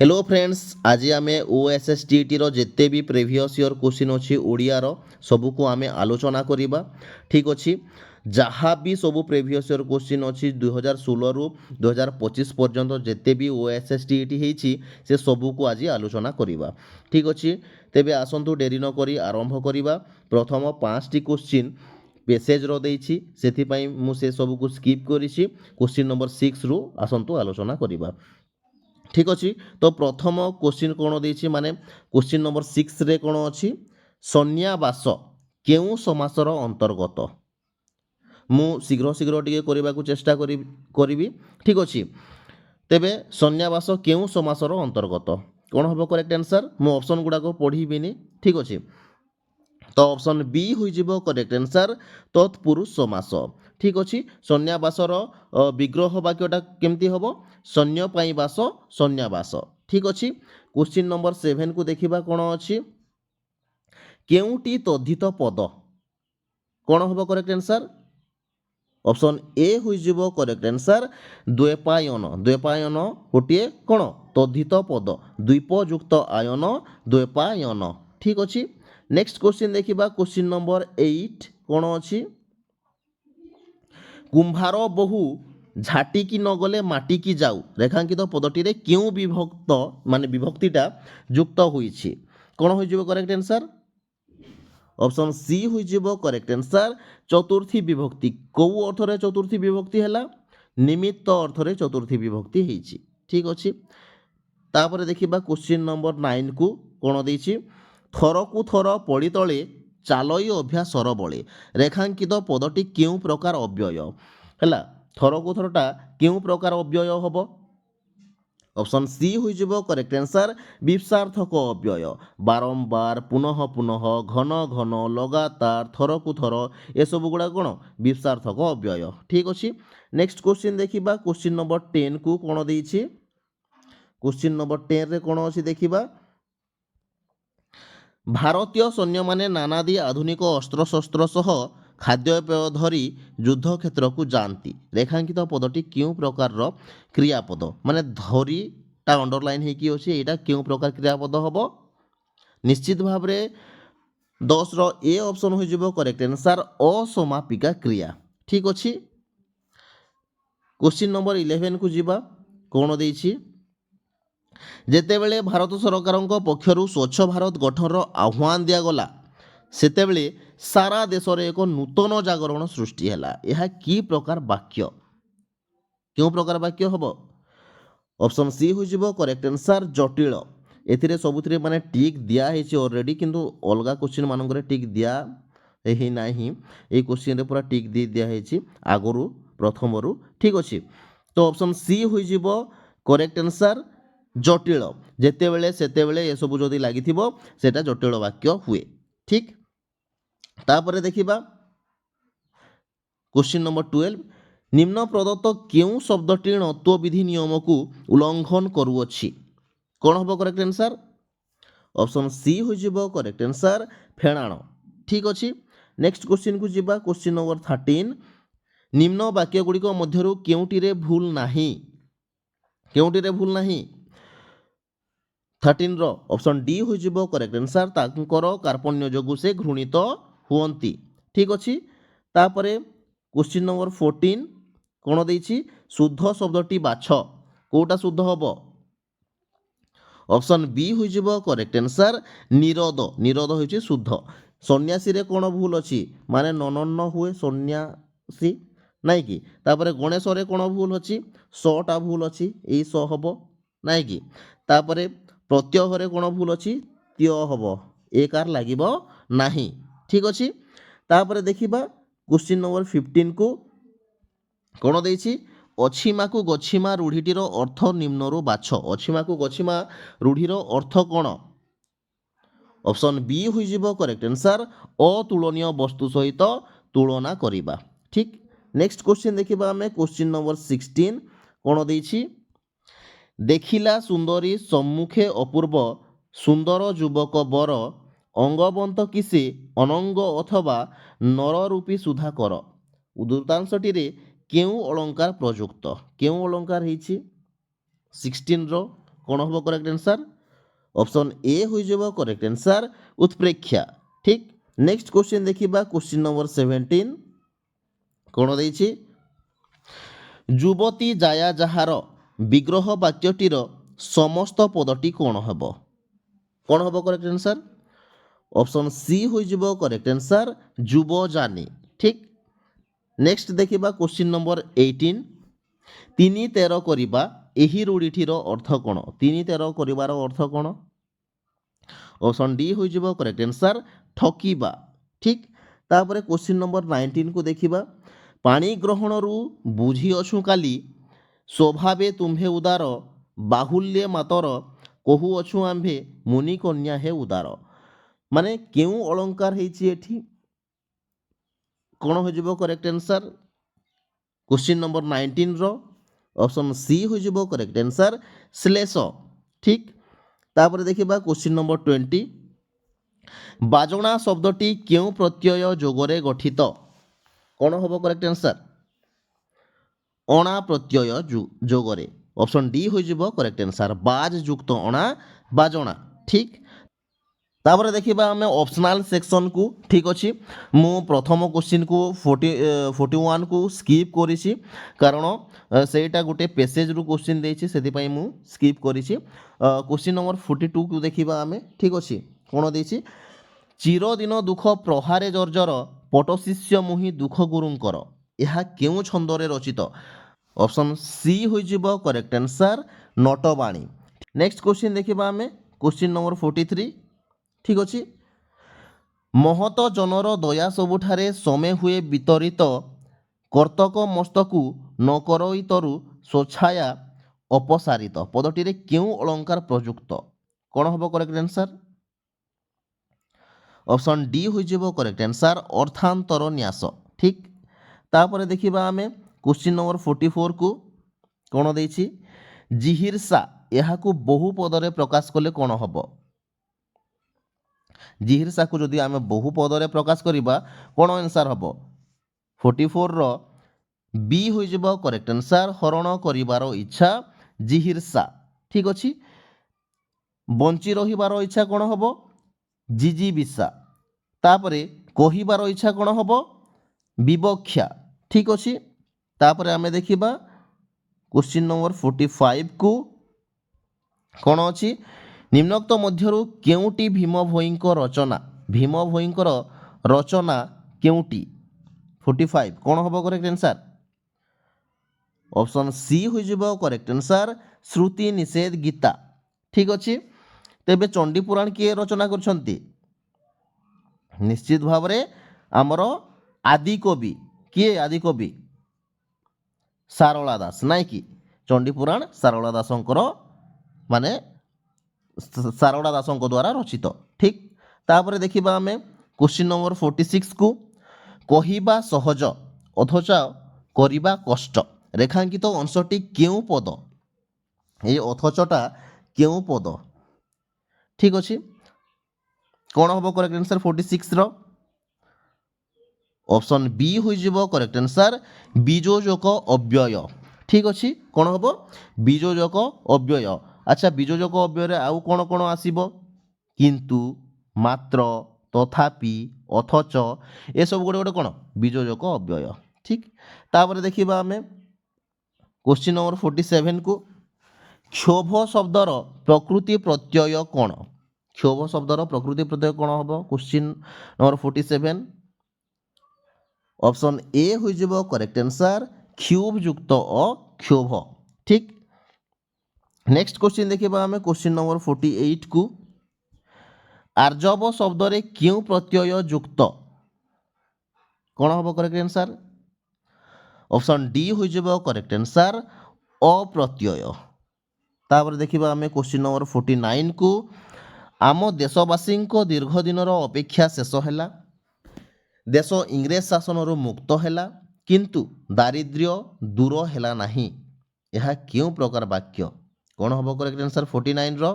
Hello friends, आज आम ओएसएसटीटी रो जिते भी प्रिवियस ईयर क्वेश्चन अच्छी ओडियार सबको आम आलोचना करवा। ठीक अच्छे, जहाँ भी सब प्रिवियस ईयर क्वेश्चन अच्छी 2016 रु 2025 पर्यंत जिते भी ओएसएसटीटी होती से सबको आज आलोचना करवा। ठीक अच्छे, तेबे आसतु डेरी नक आरंभ करवा। प्रथम 5टी क्वेश्चन पेसेज रही से सबको स्किप करी। क्वेश्चन नंबर 6 रु आसतु आलोचना करवा। ठीक अच्छे, तो प्रथम क्वेश्चन कौन देछि माने क्वेश्चन नंबर 6 रे कौन अच्छी सन्याबास केउ समासर अंतर्गत। मु शीघ्र शीघ्र टिके करबा को चेष्टा करी। ठीक अच्छे, तेबे सन्याबास केउ समासर अंतर्गत कौन हम करेक्ट आंसर। मु ऑप्शन गुडा को पढ़ीबिनी। ठीक अच्छे, तो ऑप्शन बी हो करेक्ट आंसर तत्पुरुष समास। ठीक अच्छे, सन्याबासर विग्रह वाक्यटा केमती हम सैन्य पाई बास सन्याबास। ठीक अच्छे, क्वेश्चन नंबर 7 को देखिबा कौन अच्छी केउटी तद्धित पद कौन हम करेक्ट आंसर। ऑप्शन ए हो करेक्ट आंसर द्वैपायन। द्वैपायन गोटे कौन तद्धित पद द्वीपयुक्त आयन द्वैपायन। ठीक अच्छे, नेक्स्ट क्वेश्चन देखिबा क्वेश्चन नंबर 8 कौन अच्छी कुंभार बहु झाटिकी न गले माटिकी जाऊ रेखांकित पदटी रे क्यों विभक्त माने विभक्तिटा युक्त होइछि कौन हो करेक्ट आंसर। ऑप्शन सी हो करेक्ट आंसर चतुर्थी विभक्ति। कौ अर्थ रे चतुर्थी विभक्ति हैला निमित्त अर्थ रे चतुर्थी विभक्ति होइछि। ठीक अच्छे, तापर देखिबा क्वेश्चन नंबर 9 को कौन देछि थर को थर पड़ी तले चालई अभ्यासर बले रेखांकित पदटी क्यों प्रकार अव्यय हैला। थर को थरटा क्यों प्रकार अव्यय हम। ऑप्शन सी हो करेक्ट आंसर विपसार्थक अव्यय। बारंबार पुनः पुनः घन घन लगातार थर को थर ए सब गुड़ा कौन विपसार्थक अव्यय। ठीक अच्छे, नेक्स्ट क्वेश्चन देखिबा क्वेश्चन नंबर 10 को कौन देछि क्वेश्चन नंबर 10 रे कौन अच्छी देखिबा भारतीय सैन्य माने नानादी आधुनिक अस्त्रशस्त्र सह खाद्यपेय धरी युद्ध क्षेत्र को जाती रेखांकित पदटी क्यों प्रकार क्रियापद माने धरी ता अंडरलाइन होगी अच्छे यहाँ क्यों प्रकार क्रियापद हम निश्चित भाव में 10 रो ए ऑप्शन हो करेक्ट आंसर असमापिका क्रिया। ठीक अच्छे, क्वेश्चन नंबर 11 को जीवा कौन देछि जेतेबेले भारत सरकार पक्षरु स्वच्छ भारत गठन आह्वान दिगला सेतेबेले सारा देश रे एक नूतन जागरण सृष्टि हैला यह की प्रकार वाक्य क्यों प्रकार वाक्य हम। ऑप्शन सी हो करेक्ट आंसर जटिल। एथिरे सबुथिरे माने टिक दिया है ऑलरेडी किंतु अलगा क्वेश्चन मानक टिक दिया ही नाही ए क्वेश्चन रे पूरा टिक दी दिया है आगरु प्रथमरु। ठीक अच्छे, तो ऑप्शन सी हो करेक्ट आंसर जटिल जेतेबेले सेतेबेले ये सब जदि लागिथिबो सेटा जटिल वाक्य हुए। ठीक, तापरे देखिबा क्वेश्चन नंबर 12 निम्न प्रदत्त क्यों शब्दटी णत्व विधि नियम को उल्लंघन करुअछि कौन हम करेक्ट आंसर। ऑप्शन सी हो करेक्ट आंसर फेणाण। ठीक अच्छे, नेक्स्ट क्वेश्चन को जीवा क्वेश्चन नंबर 13 निम्न वाक्य गुड़िक मध्यरु केउटिरे भूल नाही केउटिरे भूल नाही 13 रो ऑप्शन डी हो करेक्ट आंसर तांकर कार्पण्य जोगु से घृणित हुअंती। ठीक अच्छे, तापरे क्वेश्चन नंबर 14 कौन देछि शुद्ध शब्दटी बाछ कोटा शुद्ध हम। ऑप्शन बी हो करेक्ट आंसर निरोध। निरोध होछि शुद्ध। सन्यासी रे कौन भूल अच्छी माने ननन्न हुए सन्यासी नाई कि तापरे गणेश रे कौन भूल अच्छी सटा भूल अच्छी यही स हम नाई कि तापरे प्रत्यय रे कौन भूल अच्छी त्य हम एकार लागिबो नाही। ठीक अच्छे, तापरे देखिबा क्वेश्चन नंबर 15 को कौन देछि अछीमा को गछीमा रूढ़ीटीर अर्थ निम्नरु बाछ। अछीमा को गछीमा रूढ़ीर अर्थ कौन। ऑप्शन बी हो करेक्ट आंसर अतुलनीय वस्तु सहित तुलना करिबा। ठीक, नेक्स्ट क्वेश्चन देखिबा हमें क्वेश्चन नंबर 16 कौन देछि देखिला सुंदरी सम्मुखे अपूर्व सुंदर युवक बर अंगबंत किसे अनंग अथवा नररूपी सुधाकर उद्धृतांशटी केउ अलंकार प्रयुक्त केउ अलंकार होइछि 16 रो କ'ଣ ହେବ କରେକ୍ଟ ଆନ୍ସର୍? ଅପସନ୍ ଏ ହୋଇଯିବ କରେକ୍ଟ ଆନ୍ସର୍ ଉତ୍ପ୍ରେକ୍ଷା। ଠିକ୍। ନେକ୍ସଟ କ୍ୱେଶ୍ଚିନ୍ ଦେଖିବା କ୍ୱେଶ୍ଚିନ୍ ନମ୍ବର 17 କ'ଣ ଦେଇଛି? ଯୁବତୀ ଜାୟା ଯାହାର ବିଗ୍ରହ ବାକ୍ୟଟିର ସମସ୍ତ ପଦଟି କ'ଣ ହେବ? କ'ଣ ହେବ କରେକ୍ଟ ଆନ୍ସର୍? ଅପସନ୍ ସି ହୋଇଯିବ କରେକ୍ଟ ଆନ୍ସର୍ ଯୁବଯାନୀ। ଠିକ୍। ନେକ୍ସଟ ଦେଖିବା କ୍ୱେଶ୍ଚିନ୍ ନମ୍ବର 18 ତିନି ତେର କରିବା ଏହି ରୂଢ଼ିଟିର ଅର୍ଥ କ'ଣ? ତିନି ତେର କରିବାର ଅର୍ଥ କ'ଣ? ଅପସନ୍ ଡି ହୋଇଯିବ କରେକ୍ଟ ଆନ୍ସର୍ ଠକିବା। ଠିକ୍। ତାପରେ କ୍ୱେଶ୍ଚିନ୍ ନମ୍ବର 19କୁ ଦେଖିବା ପାଣି ଗ୍ରହଣରୁ ବୁଝିଅଛୁ କାଲି ସ୍ୱଭାବେ ତୁମ୍ଭେ ଉଦାର ବାହୁଲ୍ୟ ମାତର କହୁଅଛୁ ଆମ୍ଭେ ମୁନି କନ୍ୟା ହେ ଉଦାର। ମାନେ କେଉଁ ଅଳଙ୍କାର ହେଇଛି ଏଠି? କ'ଣ ହୋଇଯିବ କରେକ୍ଟ ଆନ୍ସର୍? କ୍ୱେଶ୍ଚିନ୍ ନମ୍ବର 19ର ଅପସନ୍ ସି ହୋଇଯିବ କରେକ୍ଟ ଆନ୍ସର୍ ଶ୍ଲେଷ। ଠିକ୍। ତାପରେ ଦେଖିବା କ୍ୱେଶ୍ଚିନ୍ ନମ୍ବର 20 ବାଜଣା ଶବ୍ଦଟି କେଉଁ ପ୍ରତ୍ୟୟ ଯୋଗରେ ଗଠିତ? କ'ଣ ହେବ କରେକ୍ଟ ଆନ୍ସର୍? ଅଣା ପ୍ରତ୍ୟୟ ଯୋଗରେ। ଅପସନ୍ ଡି ହୋଇଯିବ କରେକ୍ଟ ଆନ୍ସର୍ ବାଜ୍ ଯୁକ୍ତ ଅଣା ବାଜଣା। ଠିକ୍। ତାପରେ ଦେଖିବା ଆମେ ଅପସନାଲ୍ ସେକ୍ସନକୁ। ଠିକ୍ ଅଛି। ମୁଁ ପ୍ରଥମ କ୍ୱେଶ୍ଚିନ୍କୁ 41କୁ ସ୍କିପ୍ କରିଛି କାରଣ ସେଇଟା ଗୋଟେ ପେସେଜରୁ କ୍ୱେଶ୍ଚିନ୍ ଦେଇଛି ସେଥିପାଇଁ ମୁଁ ସ୍କିପ୍ କରିଛି। କ୍ୱେଶ୍ଚିନ୍ ନମ୍ବର 42କୁ ଦେଖିବା ଆମେ। ଠିକ୍ ଅଛି। କ'ଣ ଦେଇଛି? ଚିରଦିନ ଦୁଃଖ ପ୍ରହାରେ ଜର୍ଜର ପଟଶିଷ୍ୟ ମୁହିଁ ଦୁଃଖ ଗୁରୁଙ୍କର ଏହା କେଉଁ ଛନ୍ଦରେ ରଚିତ? ଅପସନ୍ ସି ହୋଇଯିବ କରେକ୍ଟ ଆନ୍ସର୍ ନଟବାଣୀ। ନେକ୍ସଟ କ୍ୱେଶ୍ଚିନ୍ ଦେଖିବା ଆମେ କ୍ୱେଶ୍ଚିନ୍ ନମ୍ବର 43। ଠିକ୍ ଅଛି। ମହତ ଜନର ଦୟା ସବୁଠାରେ ସମେ ହୁଏ ବିତରିତ କର୍ତ୍ତକ ମସ୍ତକୁ ନ କରଇତରୁ ସ୍ୱଚ୍ଛାୟା ଅପସାରିତ ପଦଟିରେ କେଉଁ ଅଳଙ୍କାର ପ୍ରଯୁକ୍ତ? କ'ଣ ହେବ କରେକ୍ଟ ଆନ୍ସର୍? ଅପସନ୍ ଡି ହୋଇଯିବ କରେକ୍ଟ ଆନ୍ସର୍ ଅର୍ଥାନ୍ତର ନ୍ୟାସ। ଠିକ୍। ତାପରେ ଦେଖିବା ଆମେ କ୍ୱେଶ୍ଚିନ୍ ନମ୍ବର 44କୁ। କ'ଣ ଦେଇଛି? ଜିହିର୍ଷା ଏହାକୁ ବହୁ ପଦରେ ପ୍ରକାଶ କଲେ କ'ଣ ହେବ? ଜିହିର୍ଷାକୁ ଯଦି ଆମେ ବହୁ ପଦରେ ପ୍ରକାଶ କରିବା କ'ଣ ଆନ୍ସର୍ ହେବ? 44ର ବି ହୋଇଯିବ କରେକ୍ଟ ଆନ୍ସର୍ ହରଣ କରିବାର ଇଚ୍ଛା ଜିହିର୍ଷା। ଠିକ୍ ଅଛି। ବଞ୍ଚି ରହିବାର ଇଚ୍ଛା କ'ଣ ହେବ? ଜିଜିବିଷା। ତାପରେ କହିବାର ଇଚ୍ଛା କ'ଣ ହେବ? ବିବକ୍ଷା। ଠିକ୍ ଅଛି। ତାପରେ ଆମେ ଦେଖିବା କ୍ୱେଶ୍ଚିନ୍ ନମ୍ବର 45କୁ। କ'ଣ ଅଛି? ନିମ୍ନୋକ୍ତ ମଧ୍ୟରୁ କେଉଁଟି ଭୀମ ଭୋଇଙ୍କ ରଚନା? ଭୀମ ଭୋଇଙ୍କର ରଚନା କେଉଁଟି? 45 କ'ଣ ହେବ କରେକ୍ଟ ଆନ୍ସର୍? ଅପସନ୍ ସି ହୋଇଯିବ କରେକ୍ଟ ଆନ୍ସର୍ ଶ୍ରୁତି ନିଷେଧ ଗୀତା। ଠିକ୍ ଅଛି। ତେବେ ଚଣ୍ଡୀପୁରାଣ କିଏ ରଚନା କରିଛନ୍ତି? ନିଶ୍ଚିତ ଭାବରେ ଆମର ଆଦିକବି। କିଏ ଆଦିକବି? ସାରଳା ଦାସ। ନାଇଁ କି? ଚଣ୍ଡୀପୁରାଣ ସାରଳା ଦାସଙ୍କର ମାନେ ସାରଳା ଦାସଙ୍କ ଦ୍ୱାରା ରଚିତ। ଠିକ୍। ତାପରେ ଦେଖିବା ଆମେ କ୍ୱେଶ୍ଚିନ୍ ନମ୍ବର 46କୁ। କହିବା ସହଜ ଅଥଚ କରିବା କଷ୍ଟ ରେଖାଙ୍କିତ ଅଂଶଟି କେଉଁ ପଦ? ଏଇ ଅଥଚଟା କେଉଁ ପଦ? ଠିକ୍ ଅଛି। କ'ଣ ହେବ କରେକ୍ଟ ଆନ୍ସର୍ 46ର? ଅପସନ୍ ବି ହୋଇଯିବ କରେକ୍ଟ ଆନ୍ସର୍ ବିଯୋଜକ ଅବ୍ୟୟ। ଠିକ୍ ଅଛି। କ'ଣ ହେବ? ବିଯୋଜକ ଅବ୍ୟୟ। ଆଚ୍ଛା ବିଯୋଜକ ଅବ୍ୟୟରେ ଆଉ କ'ଣ କ'ଣ ଆସିବ? କିନ୍ତୁ, ମାତ୍ର, ତଥାପି, ଅଥଚ ଏସବୁ ଗୋଟେ ଗୋଟେ କ'ଣ ବିଯୋଜକ ଅବ୍ୟୟ। ଠିକ୍। ତାପରେ ଦେଖିବା ଆମେ କ୍ୱେଶ୍ଚିନ୍ ନମ୍ବର 47କୁ। କ୍ଷୋଭ ଶବ୍ଦର ପ୍ରକୃତି ପ୍ରତ୍ୟୟ କ'ଣ? କ୍ଷୋଭ ଶବ୍ଦର ପ୍ରକୃତି ପ୍ରତ୍ୟୟ କ'ଣ ହେବ? କ୍ୱେଶ୍ଚିନ୍ ନମ୍ବର 47 ଅପସନ୍ ଏ ହୋଇଯିବ କରେକ୍ଟ ଆନ୍ସର୍ କ୍ଷୁଭ ଯୁକ୍ତ ଅକ୍ଷୋଭ। ଠିକ୍। ନେକ୍ସଟ କ୍ୱେଶ୍ଚିନ୍ ଦେଖିବା ଆମେ କ୍ୱେଶ୍ଚିନ୍ ନମ୍ବର 48କୁ। ଆର୍ଜବ ଶବ୍ଦରେ କେଉଁ ପ୍ରତ୍ୟୟ ଯୁକ୍ତ? କ'ଣ ହେବ କରେକ୍ଟ ଆନ୍ସର୍? ଅପସନ୍ ଡି ହୋଇଯିବ କରେକ୍ଟ ଆନ୍ସର୍ ଅପ୍ରତ୍ୟୟ। ତାପରେ ଦେଖିବା ଆମେ କ୍ୱେଶ୍ଚିନ୍ ନମ୍ବର 49କୁ। ଆମ ଦେଶବାସୀଙ୍କ ଦୀର୍ଘ ଦିନର ଅପେକ୍ଷା ଶେଷ ହେଲା ଦେଶ ଇଂରେଜ ଶାସନରୁ ମୁକ୍ତ ହେଲା କିନ୍ତୁ ଦାରିଦ୍ର୍ୟ ଦୂର ହେଲା ନାହିଁ ଏହା କେଉଁ ପ୍ରକାର ବାକ୍ୟ? କ'ଣ ହେବ କରେକ୍ଟ ଆନ୍ସର୍ 49ର?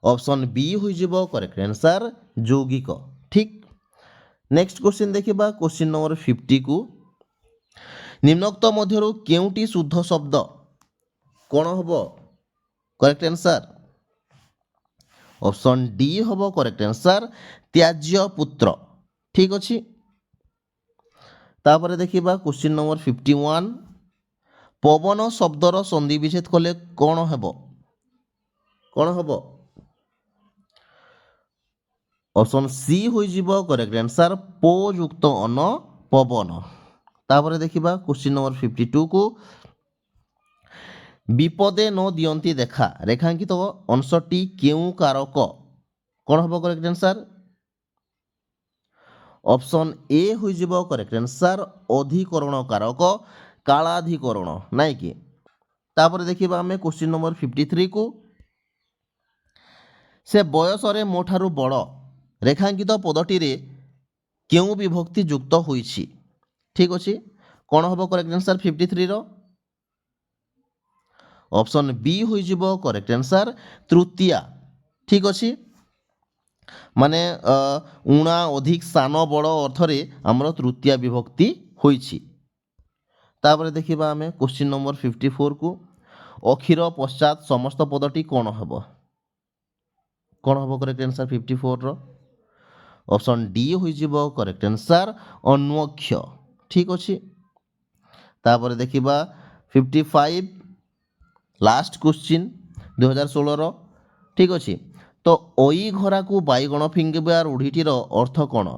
ଅପସନ୍ ବି ହୋଇଯିବ କରେକ୍ଟ ଆନ୍ସର୍ ଯୌଗିକ। ଠିକ୍। ନେକ୍ସଟ କ୍ୱେଶ୍ଚିନ୍ ଦେଖିବା କ୍ୱେଶ୍ଚିନ୍ ନମ୍ବର 50କୁ। ନିମ୍ନୋକ୍ତ ମଧ୍ୟରୁ କେଉଁଟି ଶୁଦ୍ଧ ଶବ୍ଦ? କ'ଣ ହେବ କରେକ୍ଟ ଆନ୍ସର୍? ଅପସନ୍ ଡି ହେବ କରେକ୍ଟ ଆନ୍ସର୍, ତ୍ୟାଜ୍ୟ ପୁତ୍ର। ଠିକ୍ ଅଛି। ତାପରେ ଦେଖିବା କ୍ୱେଶ୍ଚିନ୍ ନମ୍ବର 51, ପବନ ଶବ୍ଦର ସନ୍ଧି ବିଚ୍ଛେଦ କଲେ କ'ଣ ହେବ? କ'ଣ ହେବ? ଅପସନ୍ ସି ହୋଇଯିବ କରେକ୍ଟ ଆନ୍ସର୍, ପୋ ଯୁକ୍ତ ଅନ ପବନ। ତାପରେ ଦେଖିବା କ୍ୱେଶ୍ଚିନ୍ ନମ୍ବର 52କୁ, ବିପଦେ ନ ଦିଅନ୍ତି ଦେଖା ରେଖାଙ୍କିତ ଅଂଶଟି କେଉଁ କାରକ? କ'ଣ ହେବ କରେକ୍ଟ ଆନ୍ସର୍? ଅପସନ୍ ଏ ହୋଇଯିବ କରେକ୍ଟ ଆନ୍ସର୍, ଅଧିକରଣ କାରକ, କାଳାଧିକରଣ, ନାଇଁ କି? ତାପରେ ଦେଖିବା ଆମେ କ୍ୱେଶ୍ଚିନ୍ ନମ୍ବର 53କୁ, ସେ ବୟସରେ ମୋ ଠାରୁ ବଡ଼ ରେଖାଙ୍କିତ ପଦଟିରେ କେଉଁ ବିଭକ୍ତି ଯୁକ୍ତ ହୋଇଛି? ଠିକ୍ ଅଛି। କ'ଣ ହେବ କରେକ୍ଟ ଆନ୍ସର୍ 53ର? ଅପସନ୍ ବି ହୋଇଯିବ କରେକ୍ଟ ଆନ୍ସର୍, ତୃତୀୟା। ଠିକ୍ ଅଛି। ମାନେ ଉଣା ଅଧିକ ସାନ ବଡ଼ ଅର୍ଥରେ ଆମର ତୃତୀୟା ବିଭକ୍ତି ହୋଇଛି। ତାପରେ ଦେଖିବା ଆମେ କ୍ୱେଶ୍ଚିନ୍ ନମ୍ବର 54କୁ, ଅକ୍ଷର ପଶ୍ଚାତ ସମସ୍ତ ପଦଟି କ'ଣ ହେବ? କ'ଣ ହେବ କରେକ୍ଟ ଆନ୍ସର୍ 54ର? ଅପସନ୍ ଡି ହୋଇଯିବ କରେକ୍ଟ ଆନ୍ସର୍, ଅନ୍ୱକ୍ଷ। ଠିକ୍ ଅଛି। ତାପରେ ଦେଖିବା 55, ଲାଷ୍ଟ କ୍ୱେଶ୍ଚିନ୍ 2016ର। ଠିକ୍ ଅଛି। ତ ଅଇ ଘରାକୁ ବାଇଗଣ ଫିଙ୍ଗିବା ରୂଢ଼ିଟିର ଅର୍ଥ କ'ଣ?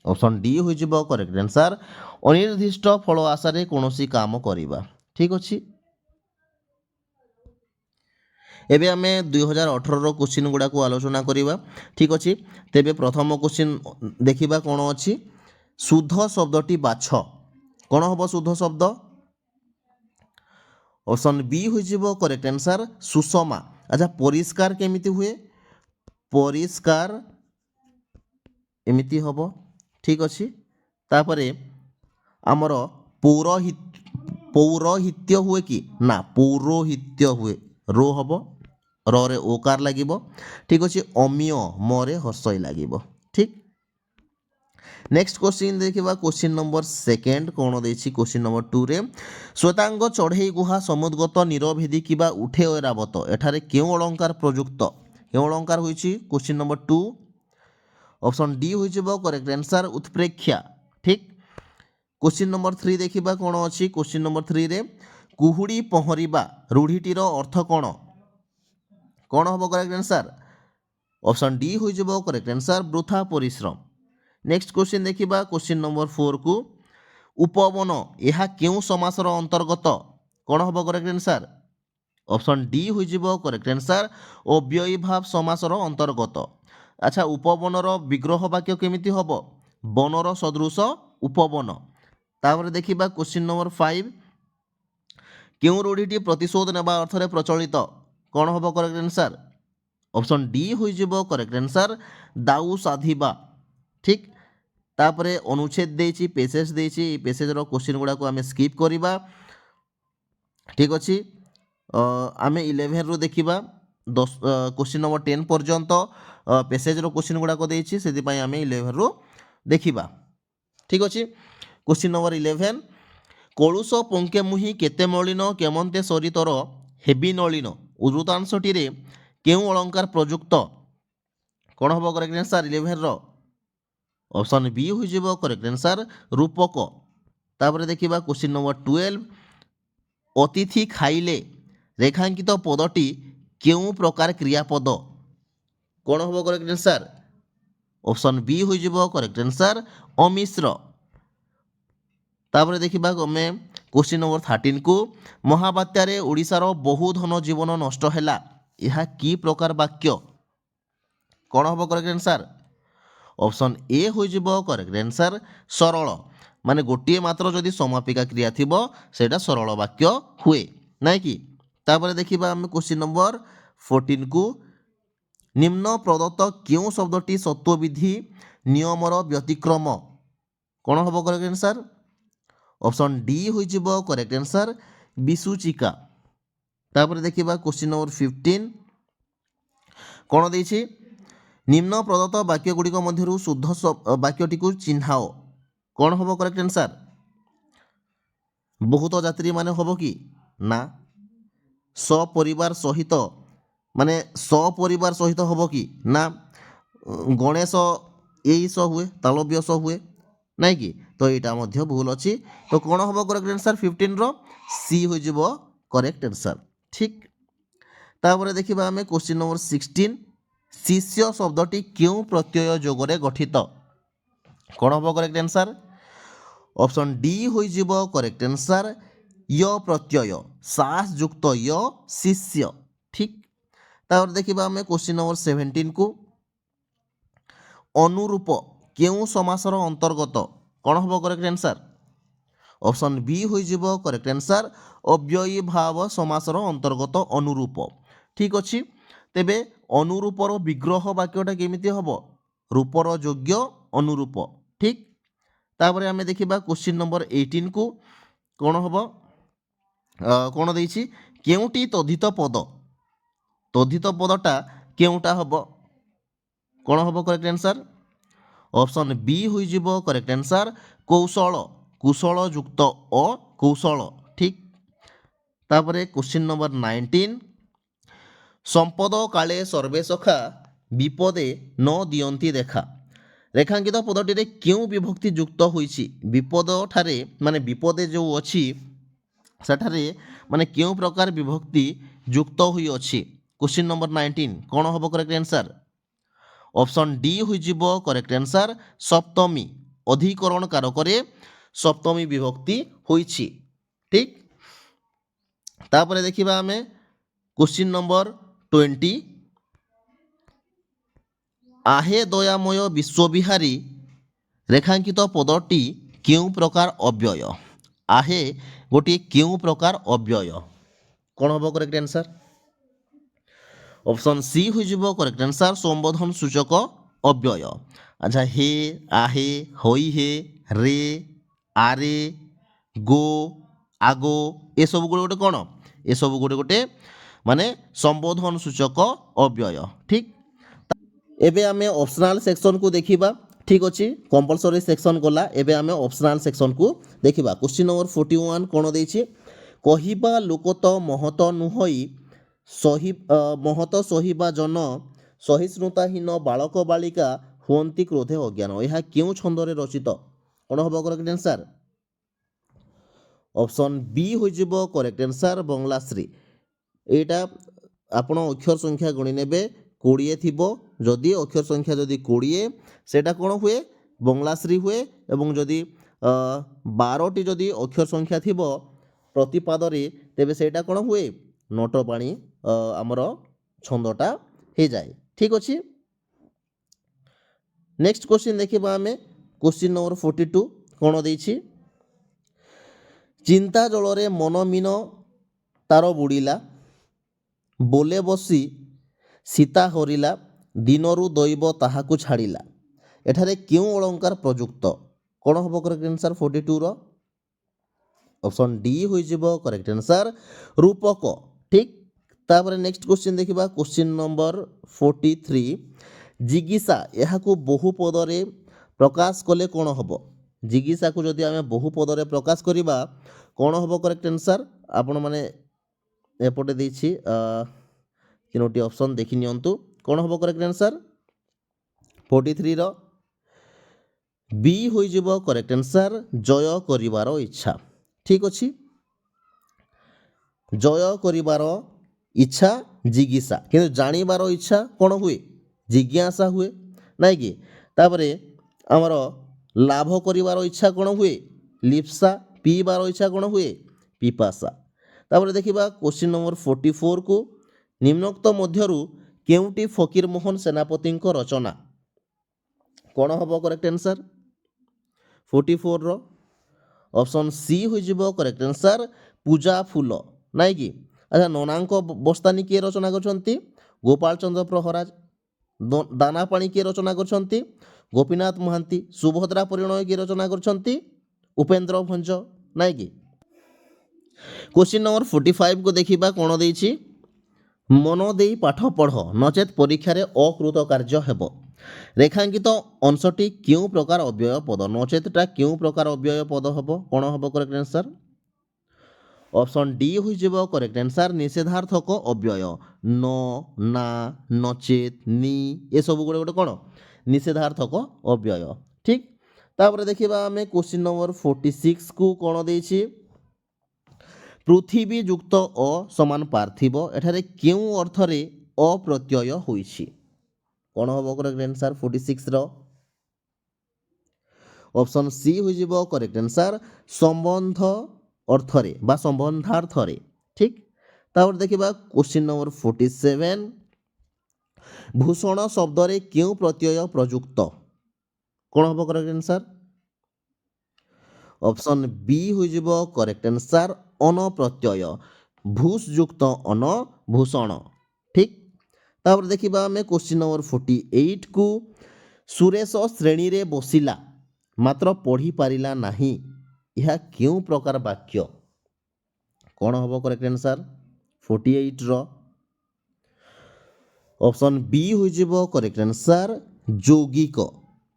ଅପସନ୍ ଡି ହୋଇଯିବ କରେକ୍ଟ ଆନ୍ସର୍, ଅନିର୍ଦ୍ଦିଷ୍ଟ ଫଳ ଆଶାରେ କୌଣସି କାମ କରିବା। ଠିକ୍ ଅଛି। ଏବେ ଆମେ 2018ର କ୍ୱେଶ୍ଚିନ୍ ଗୁଡ଼ାକୁ ଆଲୋଚନା କରିବା। ଠିକ୍ ଅଛି। ତେବେ ପ୍ରଥମ କ୍ୱେଶ୍ଚିନ୍ ଦେଖିବା କ'ଣ ଅଛି। ଶୁଦ୍ଧ ଶବ୍ଦଟି ବାଛ। କ'ଣ ହେବ ଶୁଦ୍ଧ ଶବ୍ଦ? ଅପସନ୍ ବି ହୋଇଯିବ କରେକ୍ଟ ଆନ୍ସର୍, ସୁଷମା। ଆଚ୍ଛା, ପରିଷ୍କାର କେମିତି ହୁଏ? ପରିଷ୍କାର ଏମିତି ହେବ। ଠିକ୍ ଅଛି। ତାପରେ ଆମର ପୌରହିତ୍ୟ ହୁଏ କି? ନା, ପୌରୋହିତ୍ୟ ହୁଏ। ରୋ ହେବ, ରରେ ଓକାର ଲାଗିବ। ଠିକ୍ ଅଛି। ଅମିୟ, ମରେ ହର୍ଷଇ ଲାଗିବ। ଠିକ୍। ନେକ୍ସଟ କ୍ୱେଶ୍ଚିନ୍ ଦେଖିବା କ୍ୱେଶ୍ଚିନ୍ ନମ୍ବର 2 କ'ଣ ଦେଇଛି କ୍ୱେଶ୍ଚିନ୍ ନମ୍ବର 2ରେ, ଶ୍ୱେତାଙ୍ଗ ଚଢ଼େଇ ଗୁହା ସମୁଦ୍ଗତ ନିରଭେଦି କିମ୍ବା ଉଠେ ଐରାବତ ଏଠାରେ କେଉଁ ଅଳଙ୍କାର ପ୍ରଯୁକ୍ତ? କେଉଁ ଅଳଙ୍କାର ହୋଇଛି? Question number 2। ଅପସନ୍ ଡି ହୋଇଯିବ କରେକ୍ଟ ଆନ୍ସର୍, ଉତ୍ପ୍ରେକ୍ଷା। ଠିକ୍। କ୍ୱେଶ୍ଚିନ୍ ନମ୍ବର 3 ଦେଖିବା କ'ଣ ଅଛି। କ୍ୱେଶ୍ଚିନ୍ ନମ୍ବର 3ରେ, କୁହୁଡ଼ି ପହଁରିବା ରୂଢ଼ିଟିର ଅର୍ଥ କ'ଣ? କ'ଣ ହେବ କରେକ୍ଟ ଆନ୍ସର୍? ଅପସନ୍ ଡି ହୋଇଯିବ କରେକ୍ଟ ଆନ୍ସର୍, ବୃଥା ପରିଶ୍ରମ। ନେକ୍ସଟ କ୍ୱେଶ୍ଚିନ୍ ଦେଖିବା କ୍ୱେଶ୍ଚିନ୍ ନମ୍ବର 4କୁ, ଉପବନ ଏହା କେଉଁ ସମାସର ଅନ୍ତର୍ଗତ? କ'ଣ ହେବ କରେକ୍ଟ ଆନ୍ସର୍? ଅପସନ୍ ଡି ହୋଇଯିବ କରେକ୍ଟ ଆନ୍ସର୍, ଅବ୍ୟୟୀଭାବ ସମାସର ଅନ୍ତର୍ଗତ। ଆଚ୍ଛା, ଉପବନର ବିଗ୍ରହ ବାକ୍ୟ କେମିତି ହେବ? ବନର ସଦୃଶ ଉପବନ। ତାପରେ ଦେଖିବା କ୍ୱେଶ୍ଚିନ୍ ନମ୍ବର 5, କେଉଁ ରୂଢ଼ିଟି ପ୍ରତିଶୋଧ ନେବା ଅର୍ଥରେ ପ୍ରଚଳିତ? କ'ଣ ହେବ କରେକ୍ଟ ଆନ୍ସର୍? ଅପସନ୍ ଡି ହୋଇଯିବ କରେକ୍ଟ ଆନ୍ସର୍, ଦାଉ ସାଧିବା। ଠିକ୍। ତାପରେ ଅନୁଚ୍ଛେଦ ଦେଇଛି, ପେସେଜ ଦେଇଛି। এই ପେସେଜର କ୍ୱେଶ୍ଚିନ୍ ଗୁଡ଼ାକୁ ଆମେ ସ୍କିପ୍ କରିବା। ଠିକ୍ ଅଛି। ଆମେ 11ରୁ ଦେଖିବା। କ୍ୱେଶ୍ଚିନ୍ ନମ୍ବର 10 ପର୍ଯ୍ୟନ୍ତ ପେସେଜର କ୍ୱେଶ୍ଚିନ୍ ଗୁଡ଼ାକ ଦେଇଛି, ସେଥିପାଇଁ ଆମେ 11ରୁ ଦେଖିବା। ଠିକ୍ ଅଛି। କ୍ୱେଶ୍ଚିନ୍ ନମ୍ବର 11, କଳୁଷ ପଙ୍କେ ମୁହିଁ କେତେ ମଳିନ କେମନ୍ତେ ସରିତର ହେବି ନଳିନ ଉଦ୍ରୁତାଂଶଟିରେ କେଉଁ ଅଳଙ୍କାର ପ୍ରଯୁକ୍ତ? କ'ଣ ହେବ କରେକ୍ଟ ଆନ୍ସର୍ 11ର? ଅପସନ୍ ବି ହୋଇଯିବ କରେକ୍ଟ ଆନ୍ସର୍, ରୂପକ। ତାପରେ ଦେଖିବା କ୍ୱେଶ୍ଚିନ୍ ନମ୍ବର 12, ଅତିଥି ଖାଇଲେ ରେଖାଙ୍କିତ ପଦଟି କେଉଁ ପ୍ରକାର କ୍ରିୟାପଦ? କ'ଣ ହେବ କରେକ୍ଟ ଆନ୍ସର୍? ଅପସନ୍ ବି ହୋଇଯିବ କରେକ୍ଟ ଆନ୍ସର୍, ଅମିଶ୍ର। ତାପରେ ଦେଖିବା ଆମେ କ୍ୱେଶ୍ଚିନ୍ ନମ୍ବର 13କୁ, ମହାବାତ୍ୟାରେ ଓଡ଼ିଶାର ବହୁ ଧନ ଜୀବନ ନଷ୍ଟ ହେଲା ଏହା କି ପ୍ରକାର ବାକ୍ୟ? କ'ଣ ହେବ କରେକ୍ଟ ଆନ୍ସର୍? ଅପସନ୍ ଏ ହୋଇଯିବ କରେକ୍ଟ ଆନ୍ସର୍, ସରଳ। ମାନେ ଗୋଟିଏ ମାତ୍ର ଯଦି ସମାପିକା କ୍ରିୟା ଥିବ ସେଇଟା ସରଳ ବାକ୍ୟ ହୁଏ, ନାଇଁ କି? ତାପରେ ଦେଖିବା ଆମେ କ୍ୱେଶ୍ଚିନ୍ ନମ୍ବର 14କୁ, ନିମ୍ନ ପ୍ରଦତ୍ତ କେଉଁ ଶବ୍ଦଟି ସତ୍ତ୍ୱବିଧି ନିୟମର ବ୍ୟତିକ୍ରମ? କ'ଣ ହେବ କରେକ୍ଟ ଆନ୍ସର୍? ଅପସନ୍ ଡି ହୋଇଯିବ କରେକ୍ଟ ଆନ୍ସର୍, ବିସୂଚିକା। ତାପରେ ଦେଖିବା କ୍ୱେଶ୍ଚିନ୍ ନମ୍ବର 15, କ'ଣ ଦେଇଛି? ନିମ୍ନ ପ୍ରଦତ୍ତ ବାକ୍ୟ ଗୁଡ଼ିକ ମଧ୍ୟରୁ ଶୁଦ୍ଧ ବାକ୍ୟଟିକୁ ଚିହ୍ନାଅ। କ'ଣ ହେବ କରେକ୍ଟ ଆନ୍ସର୍? ବହୁତ ଯାତ୍ରୀ ମାନେ ହେବ କି? ନା, ସପରିବାର ସହିତ ମାନେ ସପରିବାର ସହିତ ହେବ କି ନା ଗଣେଶ ଏଇ ସ ହୁଏ ତାଳବ୍ୟ ସ ହୁଏ ନାଇଁ କି ତ ଏଇଟା ମଧ୍ୟ ଭୁଲ ଅଛି ତ କ'ଣ ହେବ କରେକ୍ଟ ଆନ୍ସର୍ 15ର ସି ହୋଇଯିବ କରେକ୍ଟ ଆନ୍ସର୍ ଠିକ୍ ତାପରେ ଦେଖିବା ଆମେ କ୍ୱେଶ୍ଚିନ୍ ନମ୍ବର 16 ଶିଷ୍ୟ ଶବ୍ଦଟି କେଉଁ ପ୍ରତ୍ୟୟ ଯୋଗରେ ଗଠିତ କ'ଣ ହେବ କରେକ୍ଟ ଆନ୍ସର୍ ଅପସନ୍ ଡି ହୋଇଯିବ କରେକ୍ଟ ଆନ୍ସର୍ ୟ ପ୍ରତ୍ୟୟ ସାସ ଯୁକ୍ତ ୟ ଶିଷ୍ୟ ଠିକ୍ ତାପରେ ଦେଖିବା ଆମେ କ୍ୱେଶ୍ଚିନ୍ ନମ୍ବର 17କୁ ଅନୁରୂପ କେଉଁ ସମାସର ଅନ୍ତର୍ଗତ କ'ଣ ହେବ କରେକ୍ଟ ଆନ୍ସର୍ ଅପସନ୍ ବି ହୋଇଯିବ କରେକ୍ଟ ଆନ୍ସର୍ ଅବ୍ୟୟୀ ଭାବ ସମାସର ଅନ୍ତର୍ଗତ ଅନୁରୂପ ଠିକ୍ ଅଛି ତେବେ ଅନୁରୂପର ବିଗ୍ରହ ବାକ୍ୟଟା କେମିତି ହେବ ରୂପର ଯୋଗ୍ୟ ଅନୁରୂପ ଠିକ୍ ତାପରେ ଆମେ ଦେଖିବା କ୍ୱେଶ୍ଚିନ୍ ନମ୍ବର 18କୁ କ'ଣ ହେବ କ'ଣ ଦେଇଛି କେଉଁଟି ତଦ୍ଧିତ ପଦଟା କେଉଁଟା ହେବ କ'ଣ ହେବ କରେକ୍ଟ ଆନ୍ସର୍ ଅପସନ୍ ବି ହୋଇଯିବ କରେକ୍ଟ ଆନ୍ସର୍ କୌଶଳ କୁଶଳ ଯୁକ୍ତ କୌଶଳ ଠିକ୍ ତାପରେ କ୍ୱେଶ୍ଚିନ୍ ନମ୍ବର 19 ସମ୍ପଦ କାଳେ ସର୍ବେ ସଖା ବିପଦେ ନ ଦିଅନ୍ତି ଦେଖା ରେଖାଙ୍କିତ ପଦଟିରେ କେଉଁ ବିଭକ୍ତି ଯୁକ୍ତ ହୋଇଛି ବିପଦ ଠାରେ ମାନେ ବିପଦେ ଯେଉଁ ଅଛି ସେଠାରେ ମାନେ କେଉଁ ପ୍ରକାର ବିଭକ୍ତି ଯୁକ୍ତ ହୋଇଅଛି କ୍ୱେଶ୍ଚିନ୍ ନମ୍ବର 19 କ'ଣ ହେବ କରେକ୍ଟ ଆନ୍ସର୍ ଅପସନ୍ ଡି ହୋଇଯିବ କରେକ୍ଟ ଆନ୍ସର୍ ସପ୍ତମୀ ଅଧିକରଣ କାରକରେ ସପ୍ତମୀ ବିଭକ୍ତି ହୋଇଛି ଠିକ୍ ତାପରେ ଦେଖିବା ଆମେ କ୍ୱେଶ୍ଚିନ୍ ନମ୍ବର 20 आहे ଦୟାମୟ ବିଶ୍ୱବିହାରୀ ରେଖାଙ୍କିତ ପଦଟି କେଉଁ ପ୍ରକାର ଅବ୍ୟୟ आहे ଗୋଟିଏ କେଉଁ ପ୍ରକାର ଅବ୍ୟୟ କ'ଣ ହେବ କରେକ୍ଟ ଆନ୍ସର୍ ଅପସନ୍ ସି ହୋଇଯିବ କରେକ୍ଟ ଆନ୍ସର୍ ସମ୍ବୋଧନ ସୂଚକ ଅବ୍ୟୟ ଆଚ୍ଛା ହେ आहे ହୋଇ ହେ ରେ ଆରେ ଗୋ ଆଗୋ ଏସବୁ ଗୋଟେ କ'ଣ ଏସବୁ ଗୋଟେ ମାନେ ସମ୍ବୋଧନ ସୂଚକ ଅବ୍ୟୟ ଠିକ୍ ଏବେ ଆମେ ଅପସନାଲ୍ ସେକ୍ସନକୁ ଦେଖିବା ଠିକ୍ ଅଛି କମ୍ପଲସରି ସେକ୍ସନ ଗଲା ଏବେ ଆମେ ଅପସନାଲ୍ ସେକ୍ସନକୁ ଦେଖିବା କ୍ୱେଶ୍ଚିନ୍ ନମ୍ବର 41 କ'ଣ ଦେଇଛି କହିବା ଲୋକ ତ ମହତ ନୁହଁଇ ମହତ ସହିବା ଜନ ସହିଷ୍ଣୁତାହୀନ ବାଳକ ବାଳିକା ହୁଅନ୍ତି କ୍ରୋଧେ ଅଜ୍ଞାନ ଏହା କେଉଁ ଛନ୍ଦରେ ରଚିତ କ'ଣ ହେବ କରେକ୍ଟ ଆନ୍ସର୍ ଅପସନ୍ ବି ହୋଇଯିବ କରେକ୍ଟ ଆନ୍ସର୍ ବଙ୍ଗଳାଶ୍ରୀ ଏଇଟା ଆପଣ ଅକ୍ଷର ସଂଖ୍ୟା ଗଣି ନେବେ 20 ଥିବ ଯଦି ଅକ୍ଷର ସଂଖ୍ୟା ଯଦି 20 ସେଇଟା କ'ଣ ହୁଏ ବଙ୍ଗଳାଶ୍ରୀ ହୁଏ ଏବଂ ଯଦି 12ଟି ଯଦି ଅକ୍ଷର ସଂଖ୍ୟା ଥିବ ପ୍ରତିପାଦରେ ତେବେ ସେଇଟା କ'ଣ ହୁଏ ନଟପାଣି ଆମର ଛନ୍ଦଟା ହେଇଯାଏ ଠିକ୍ ଅଛି ନେକ୍ସଟ କ୍ୱେଶ୍ଚିନ୍ ଦେଖିବା ଆମେ କ୍ୱେଶ୍ଚିନ୍ ନମ୍ବର 42 କ'ଣ ଦେଇଛି ଚିନ୍ତା ଜଳରେ ମନ ମିନ ତାର ବୁଡ଼ିଲା ବୋଲେ ବସି ସୀତା ହରିଲା ଦିନରୁ ଦୈବ ତାହାକୁ ଛାଡ଼ିଲା ଏଠାରେ କେଉଁ ଅଳଙ୍କାର ପ୍ରଯୁକ୍ତ କ'ଣ ହେବ କରେକ୍ଟ ଆନ୍ସର୍ 42ର ଅପସନ୍ ଡି ହୋଇଯିବ କରେକ୍ଟ ଆନ୍ସର୍ ରୂପକ ଠିକ୍ ତାପରେ ନେକ୍ସଟ କ୍ୱେଶ୍ଚିନ୍ ଦେଖିବା କ୍ୱେଶ୍ଚିନ୍ ନମ୍ବର 43 ଜିଗିସା ଏହାକୁ ବହୁ ପଦରେ ପ୍ରକାଶ କଲେ କ'ଣ ହେବ ଜିଗିସାକୁ ଯଦି ଆମେ ବହୁ ପଦରେ ପ୍ରକାଶ କରିବା କ'ଣ ହେବ କରେକ୍ଟ ଆନ୍ସର୍ ଆପଣମାନେ ଏପଟେ ଦେଇଛି ତିନୋଟି ଅପସନ୍ ଦେଖି ନିଅନ୍ତୁ କ'ଣ ହେବ କରେକ୍ଟ ଆନ୍ସର୍ 43ର ବି ହୋଇଯିବ କରେକ୍ଟ ଆନ୍ସର୍ ଜୟ କରିବାର ଇଚ୍ଛା ଠିକ୍ ଅଛି ଜୟ କରିବାର ଇଚ୍ଛା ଜିଗିସା କିନ୍ତୁ ଜାଣିବାର ଇଚ୍ଛା କ'ଣ ହୁଏ ଜିଜ୍ଞାସା ହୁଏ ନାଇଁ କି ତାପରେ ଆମର ଲାଭ କରିବାର ଇଚ୍ଛା କ'ଣ ହୁଏ ଲିପ୍ସା ପିଇବାର ଇଚ୍ଛା କ'ଣ ହୁଏ ପିପାସା ତାପରେ ଦେଖିବା କ୍ୱେଶ୍ଚିନ୍ ନମ୍ବର 44କୁ ନିମ୍ନୋକ୍ତ ମଧ୍ୟରୁ କେଉଁଟି ଫକୀରମୋହନ ସେନାପତିଙ୍କ ରଚନା କ'ଣ ହେବ କରେକ୍ଟ ଆନ୍ସର୍ 44ର ଅପସନ୍ ସି ହୋଇଯିବ କରେକ୍ଟ ଆନ୍ସର୍ ପୂଜା ଫୁଲ ନାଇଁ କି ଆଚ୍ଛା ନନାଙ୍କ ବସ୍ତାନୀ କିଏ ରଚନା କରିଛନ୍ତି ଗୋପାଳ ଚନ୍ଦ୍ର ପ୍ରହରାଜ ଦାନା ପାଣି କିଏ ରଚନା କରିଛନ୍ତି ଗୋପୀନାଥ ମହାନ୍ତି ସୁଭଦ୍ରା ପରିଣୟ କିଏ ରଚନା କରିଛନ୍ତି ଉପେନ୍ଦ୍ର ଭଞ୍ଜ ନାଇଁ କି କ୍ୱେଶ୍ଚିନ୍ ନମ୍ବର 45କୁ ଦେଖିବା କ'ଣ ଦେଇଛି ମନ ଦେଇ ପାଠ ପଢ଼ ନଚେତ୍ ପରୀକ୍ଷାରେ ଅକୃତ କାର୍ଯ୍ୟ ହେବ ରେଖାଙ୍କିତ ଅଂଶଟି କେଉଁ ପ୍ରକାର ଅବ୍ୟୟ ପଦ ନଚେତଟା କେଉଁ ପ୍ରକାର ଅବ୍ୟୟ ପଦ ହେବ କ'ଣ ହେବ କରେକ୍ଟ ଆନ୍ସର୍ ऑप्शन डी हो करेक्ट आंसर निषेधार्थक अव्यय न ना नचेत नी ये सब गोटे गोटे कौन निषेधार्थक अव्यय ठीक तापर देखिबा आमे क्वेश्चन नंबर 46 को कौन देछि पृथ्वी युक्त अ समान पार्थिव एठारे केउ अर्थरे अप्रत्यय होइछि कौन हबो करेक्ट आंसर 46 रो ऑप्शन सी हो करेक्ट आंसर संबंध अर्थरे बा संबंधार्थरे ठीक तापर देखिबा क्वेश्चन नंबर 47 भूषण शब्द रे केउ प्रत्यय प्रयुक्त कौन हबो करेक्ट आंसर ऑप्शन बी हो करेक्ट आंसर अन प्रत्यय भूष युक्त अन भूषण ठीक तापर देखिबा हमें क्वेश्चन नंबर 48 को सुरेश श्रेणी रे बसिला मात्र पढ़ी पारिला नाही यह क्यों प्रकार वाक्य कौन हबो करेक्ट आंसर 48 रो ऑप्शन बी हो करेक्ट आंसर यौगिक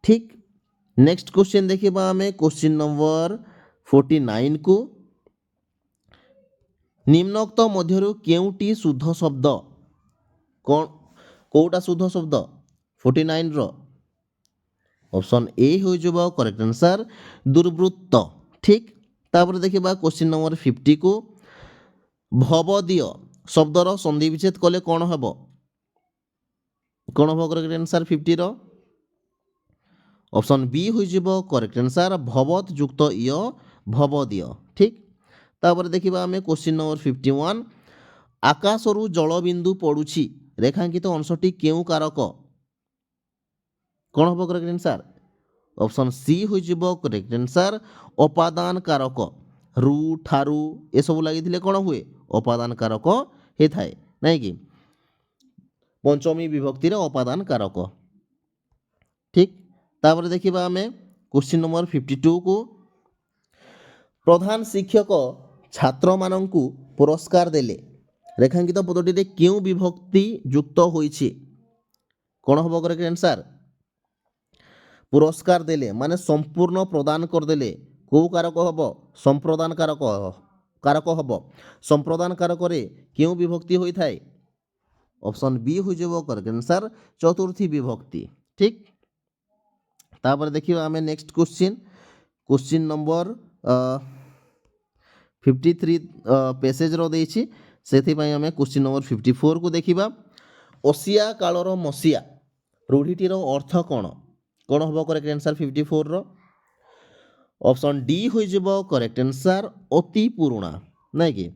ठीक नेक्स्ट क्वेश्चन देखिबा हमें क्वेश्चन नंबर 49 को निम्नोक्त मध्यरु केउटी शुद्ध शब्द कौन कोटा शुद्ध शब्द 49 रो ऑप्शन ए हो करेक्ट आंसर दुर्वृत्त ठीक तापर देखिबा क्वेश्चन नंबर 50 को भवदीय शब्दर संधि विच्छेद कले कौन हबो करेक्ट आंसर 50 रो ऑप्शन बी हो करेक्ट आंसर भवत युक्त य भवदीय ठीक तापर देखिबा हमें क्वेश्चन नंबर 51 आकाशरु जलबिंदु पड़ुछि रेखांकित अंशटी केउ कारक कौन हबो करेक्ट आंसर ऑप्शन सी हो करेक्ट आंसर उपादान कारक रु ठारू ए सब लागिथिले कौन हुए उपादान कारक हे थाए नै कि पंचमी विभक्ति रे उपादान कारक ठीक तापर देखिबा हमें क्वेश्चन नंबर 52 को प्रधान शिक्षक छात्र मानंकु पुरस्कार देले रेखांकित पदटी रे केउ विभक्ति युक्त होइछि कौन हबो करेक्ट आंसर पुरस्कार देले माने संपूर्ण प्रदान कर देले को कारक हबो संप्रदान कारक हबो संप्रदान कारक रे केउ विभक्ति होई थाए ऑप्शन बी हो करेक्ट आंसर चतुर्थी विभक्ति ठीक तापर देखिबा हमें नेक्स्ट क्वेश्चन नंबर 53 पेसेज रो देछि सेथि पई हमें क्वेश्चन नंबर 54 को देखिबा ओसिया कालर मसिया रूढ़ीटी रो अर्थ कोन कौन हबो करेक्ट आंसर 54 रो ऑप्शन डी हो करेक्ट आंसर अति पुराना नै कि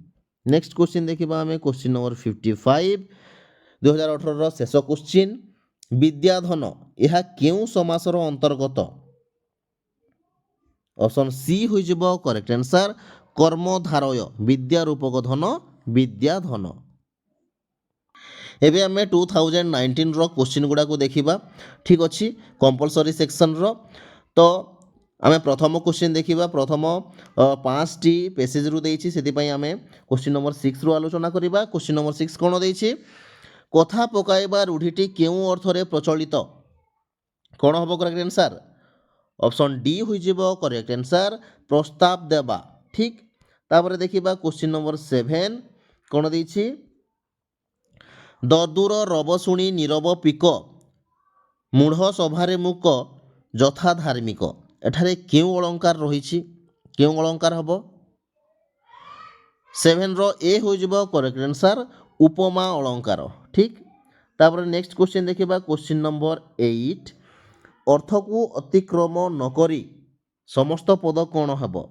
नेक्स्ट क्वेश्चन देखिबा हमें क्वेश्चन नंबर 55 2018 रो शेष क्वेश्चन विद्याधन यह केउ समासर अंतर्गत ऑप्शन सी हो करेक्ट आंसर कर्मधारय विद्या रूपक धन विद्याधन एबे हमें 2019 रो क्वेश्चन गुडा को देखिबा ठीक अछि कंपलसरी सेक्शन रो तो आमे प्रथम क्वेश्चन देखिबा प्रथम 5 टी पेसेज रु देछि सेति पई आमे क्वेश्चन नंबर 6 रु आलोचना करिबा क्वेश्चन नंबर 6 कोन देछि कथा पकाइबा रूढ़ीटी केउ अर्थरे प्रचलित कौन हबो करेक्ट आंसर ऑप्शन डी हो करेक्ट आंसर प्रस्ताव देबा ठीक तापर देखिबा क्वेश्चन नंबर 7 कोन देछि ददुर रब शुणी नीरव पिक मूढ़ सभारे मुक यथा धार्मिक एठारे केउ अलंकार रहिछि केउ अलंकार हबो 7 रो ए हो करेक्ट आंसर उपमा अलंकार ठीक तापर नेक्स्ट क्वेश्चन देखिबा क्वेश्चन नंबर 8 अर्थ को अतिक्रम न करी समस्त पद कोन हबो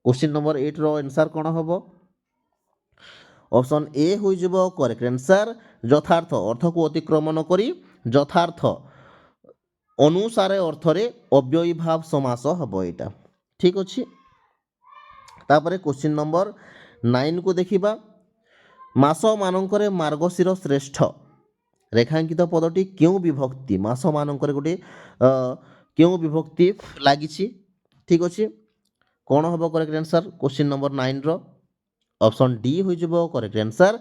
क्वेश्चन नंबर 8 रो आंसर कोन हबो ऑप्शन ए हो करेक्ट आंसर यथार्थ अर्थ को अतिक्रम न करी यथार्थ अनुसारे अर्थरे अव्ययी भाव समास हबो एटा ठीक अछि तापर क्वेश्चन नंबर 9 को देखिबा मास मानंकरे मार्गशीर श्रेष्ठ रेखांकित पदटी केउ विभक्ति मास मानंकरे गोटे केउ विभक्ति लागिछि ठीक अछि कोन हबो करेक्ट आंसर क्वेश्चन नंबर 9 रो ऑप्शन डी हो करेक्ट आंसर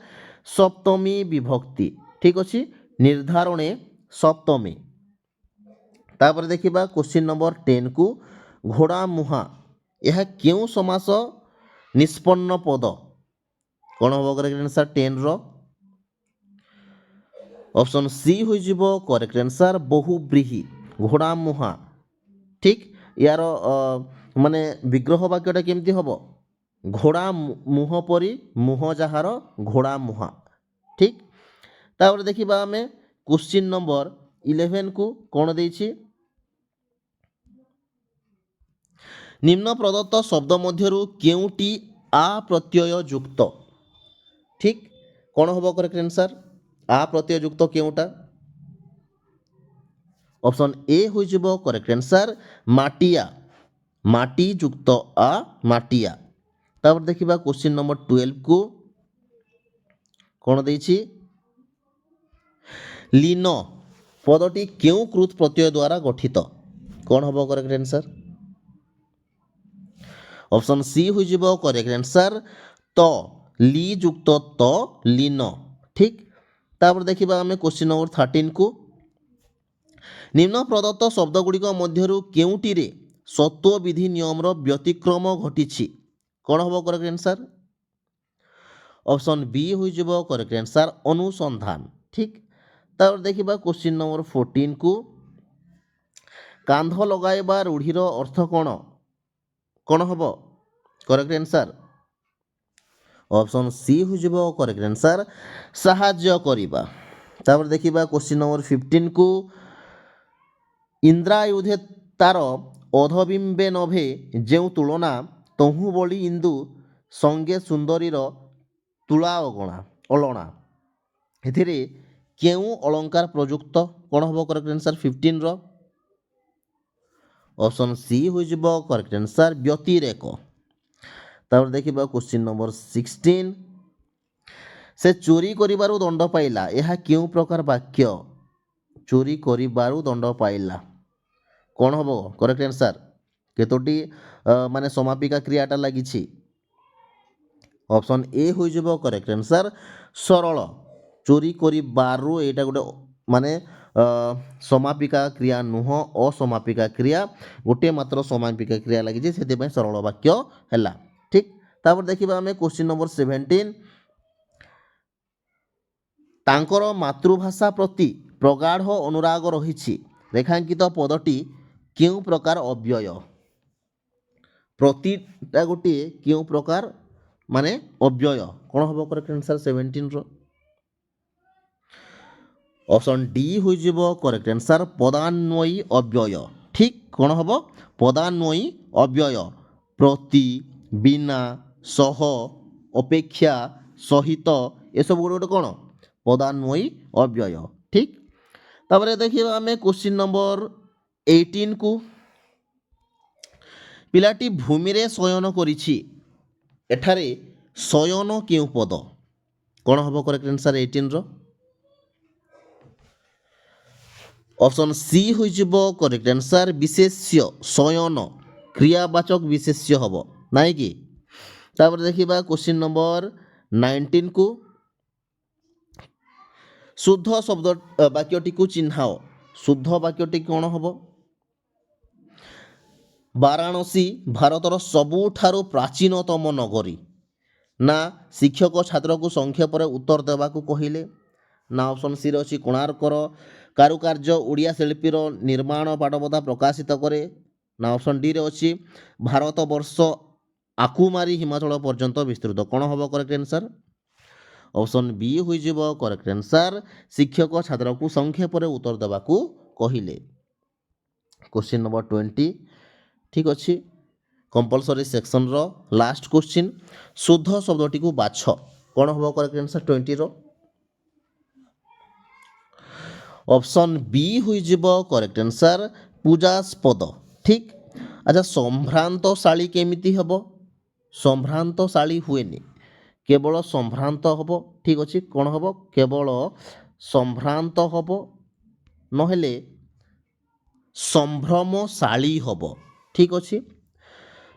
सप्तमी विभक्ति ठीक अछि निर्धारणे सप्तमी तापर देखिबा क्वेश्चन नंबर 10 को घोड़ा मुहा यह केउ समास ନିଷ୍ପନ୍ନ ପଦ କ'ଣ ହେବ କରେକ୍ଟ ଆନ୍ସର୍ 10ର ଅପସନ୍ ସି ହୋଇଯିବ କରେକ୍ଟ ଆନ୍ସର୍ ବହୁବ୍ରୀହି ଘୋଡ଼ା ମୁହାଁ ଠିକ୍ ୟାର ମାନେ ବିଗ୍ରହ ବାକ୍ୟଟା କେମିତି ହେବ ଘୋଡ଼ା ମୁହଁ ପରି ମୁହଁ ଯାହାର ଘୋଡ଼ା ମୁହାଁ ଠିକ୍ ତାପରେ ଦେଖିବା ଆମେ କ୍ୱେଶ୍ଚିନ୍ ନମ୍ବର 11କୁ କ'ଣ ଦେଇଛି ନିମ୍ନ ପ୍ରଦତ୍ତ ଶବ୍ଦ ମଧ୍ୟରୁ କେଉଁଟି ଆ ପ୍ରତ୍ୟୟ ଯୁକ୍ତ ଠିକ୍ କ'ଣ ହେବ କରେକ୍ଟ ଆନ୍ସର୍ ଆ ପ୍ରତ୍ୟୟ ଯୁକ୍ତ କେଉଁଟା ଅପସନ୍ ଏ ହୋଇଯିବ କରେକ୍ଟ ଆନ୍ସର୍ ମାଟିଆ ମାଟି ଯୁକ୍ତ ଆ ମାଟିଆ ତାପରେ ଦେଖିବା କ୍ୱେଶ୍ଚିନ୍ ନମ୍ବର 12କୁ କ'ଣ ଦେଇଛି ଲିନ ପଦଟି କେଉଁ କୃତ ପ୍ରତ୍ୟୟ ଦ୍ୱାରା ଗଠିତ କ'ଣ ହେବ କରେକ୍ଟ ଆନ୍ସର୍ ଅପସନ୍ ସି ହୋଇଯିବ କରେକ୍ଟ ଆନ୍ସର୍ ତ ଲି ଯୁକ୍ତ ତ ଲିନ ଠିକ୍ ତାପରେ ଦେଖିବା ଆମେ କ୍ୱେଶ୍ଚିନ୍ ନମ୍ବର 13କୁ ନିମ୍ନ ପ୍ରଦତ୍ତ ଶବ୍ଦଗୁଡ଼ିକ ମଧ୍ୟରୁ କେଉଁଟିରେ ସତ୍ତ୍ୱ ବିଧି ନିୟମର ବ୍ୟତିକ୍ରମ ଘଟିଛି କ'ଣ ହେବ କରେକ୍ଟ ଆନ୍ସର୍ ଅପସନ୍ ବି ହୋଇଯିବ କରେକ୍ଟ ଆନ୍ସର୍ ଅନୁସନ୍ଧାନ ଠିକ୍ ତାପରେ ଦେଖିବା କ୍ୱେଶ୍ଚିନ୍ ନମ୍ବର 14କୁ କାନ୍ଧ ଲଗାଇବା ରୂଢ଼ିର ଅର୍ଥ କ'ଣ କ'ଣ ହେବ କରେକ୍ଟ ଆନ୍ସର୍ ଅପସନ୍ ସି ହୋଇଯିବ କରେକ୍ଟ ଆନ୍ସର୍ ସାହାଯ୍ୟ କରିବା ତାପରେ ଦେଖିବା କ୍ୱେଶ୍ଚିନ୍ ନମ୍ବର 15କୁ ଇନ୍ଦ୍ରାୟୁଧେ ତାର ଅଧବିମ୍ବେ ନଭେ ଯେଉଁ ତୁଳନା ତହୁଁ ବଳି ଇନ୍ଦୁ ସଙ୍ଗେ ସୁନ୍ଦରୀର ତୁଳା ଅଲଣା ଏଥିରେ କେଉଁ ଅଳଙ୍କାର ପ୍ରଯୁକ୍ତ କ'ଣ ହେବ କରେକ୍ଟ ଆନ୍ସର୍ 15ର ଅପସନ୍ ସି ହୋଇଯିବ କରେକ୍ଟ ଆନ୍ସର୍ ବ୍ୟତିରେକ ତାପରେ ଦେଖିବା କ୍ୱେଶ୍ଚିନ୍ ନମ୍ବର 16 ସେ ଚୋରି କରିବାରୁ ଦଣ୍ଡ ପାଇଲା ଏହା କେଉଁ ପ୍ରକାର ବାକ୍ୟ ଚୋରି କରିବାରୁ ଦଣ୍ଡ ପାଇଲା କ'ଣ ହେବ କରେକ୍ଟ ଆନ୍ସର୍ କେତୋଟି ମାନେ ସମାପିକା କ୍ରିୟାଟା ଲାଗିଛି ଅପସନ୍ ଏ ହୋଇଯିବ କରେକ୍ଟ ଆନ୍ସର୍ ସରଳ ଚୋରି କରିବାରୁ ଏଇଟା ଗୋଟେ ମାନେ ସମାପିକା କ୍ରିୟା ନୁହଁ ଅସମାପିକା କ୍ରିୟା ଗୋଟିଏ ମାତ୍ର ସମାପିକା କ୍ରିୟା ଲାଗିଛି ସେଥିପାଇଁ ସରଳ ବାକ୍ୟ ହେଲା ଠିକ୍ ତାପରେ ଦେଖିବା ଆମେ କ୍ୱେଶ୍ଚିନ୍ ନମ୍ବର 17 ତାଙ୍କର ମାତୃଭାଷା ପ୍ରତି ପ୍ରଗାଢ଼ ଅନୁରାଗ ରହିଛି ରେଖାଙ୍କିତ ପଦଟି କେଉଁ ପ୍ରକାର ଅବ୍ୟୟ ପ୍ରତିଟା ଗୋଟିଏ କେଉଁ ପ୍ରକାର ମାନେ ଅବ୍ୟୟ କ'ଣ ହେବ କରେକ୍ଟ ଆନ୍ସର୍ 17ର ଅପସନ୍ ଡି ହୋଇଯିବ କରେକ୍ଟ ଆନ୍ସର୍ ପଦାନ୍ୱୟୀ ଅବ୍ୟୟ ଠିକ୍ କ'ଣ ହେବ ପଦାନ୍ୱୟୀ ଅବ୍ୟୟ ପ୍ରତି ବିନା ସହ ଅପେକ୍ଷା ସହିତ ଏସବୁ ଗୋଟେ ଗୋଟେ କ'ଣ ପଦାନ୍ୱୟୀ ଅବ୍ୟୟ ଠିକ୍ ତାପରେ ଦେଖିବା ଆମେ କ୍ୱେଶ୍ଚିନ୍ ନମ୍ବର 18କୁ ପିଲାଟି ଭୂମିରେ ଶୟନ କରିଛି ଏଠାରେ ଶୟନ କେଉଁ ପଦ କ'ଣ ହେବ କରେକ୍ଟ ଆନ୍ସର୍ 18ର ଅପସନ୍ ସି ହୋଇଯିବ କରେକ୍ଟ ଆନ୍ସର୍ ବିଶେଷ୍ୟ ଶୟନ କ୍ରିୟାବାଚକ ବିଶେଷ୍ୟ ହେବ ନାଇଁ କି ତାପରେ ଦେଖିବା କ୍ୱେଶ୍ଚିନ୍ ନମ୍ବର 19କୁ ଶୁଦ୍ଧ ଶବ୍ଦ ବାକ୍ୟଟିକୁ ଚିହ୍ନାଅ ଶୁଦ୍ଧ ବାକ୍ୟଟି କ'ଣ ହେବ ବାରାଣସୀ ଭାରତର ସବୁଠାରୁ ପ୍ରାଚୀନତମ ନଗରୀ ନା ଶିକ୍ଷକ ଛାତ୍ରକୁ ସଂକ୍ଷେପରେ ଉତ୍ତର ଦେବାକୁ କହିଲେ ନା ଅପସନ୍ ସିରେ ଅଛି କୋଣାର୍କର କାରୁକାର୍ଯ୍ୟ ଓଡ଼ିଆ ଶିଳ୍ପୀର ନିର୍ମାଣ ପାଟବତା ପ୍ରକାଶିତ କରେ ନା ଅପସନ୍ ଡିରେ ଅଛି ଭାରତବର୍ଷ ଆକୁମାରୀ ହିମାଚଳ ପର୍ଯ୍ୟନ୍ତ ବିସ୍ତୃତ କ'ଣ ହେବ କରେକ୍ଟ ଆନ୍ସର୍ ଅପସନ୍ ବି ହୋଇଯିବ କରେକ୍ଟ ଆନ୍ସର୍ ଶିକ୍ଷକ ଛାତ୍ରକୁ ସଂକ୍ଷେପରେ ଉତ୍ତର ଦେବାକୁ କହିଲେ କ୍ୱେଶ୍ଚିନ୍ ନମ୍ବର 20 ଠିକ୍ ଅଛି କମ୍ପଲସରୀ ସେକ୍ସନର ଲାଷ୍ଟ କ୍ୱେଶ୍ଚିନ୍ ଶୁଦ୍ଧ ଶବ୍ଦଟିକୁ ବାଛ କ'ଣ ହେବ କରେକ୍ଟ ଆନ୍ସର୍ 20ର ଅପସନ୍ ବି ହୋଇଯିବ କରେକ୍ଟ ଆନ୍ସର୍ ପୂଜାସ୍ପଦ ଠିକ୍ ଆଚ୍ଛା ସମ୍ଭ୍ରାନ୍ତଶାଳୀ କେମିତି ହେବ ସମ୍ଭ୍ରାନ୍ତଶାଳୀ ହୁଏନି କେବଳ ସମ୍ଭ୍ରାନ୍ତ ହେବ ଠିକ୍ ଅଛି କ'ଣ ହେବ କେବଳ ସମ୍ଭ୍ରାନ୍ତ ହେବ ନହେଲେ ସମ୍ଭ୍ରମଶାଳୀ ହେବ ଠିକ୍ ଅଛି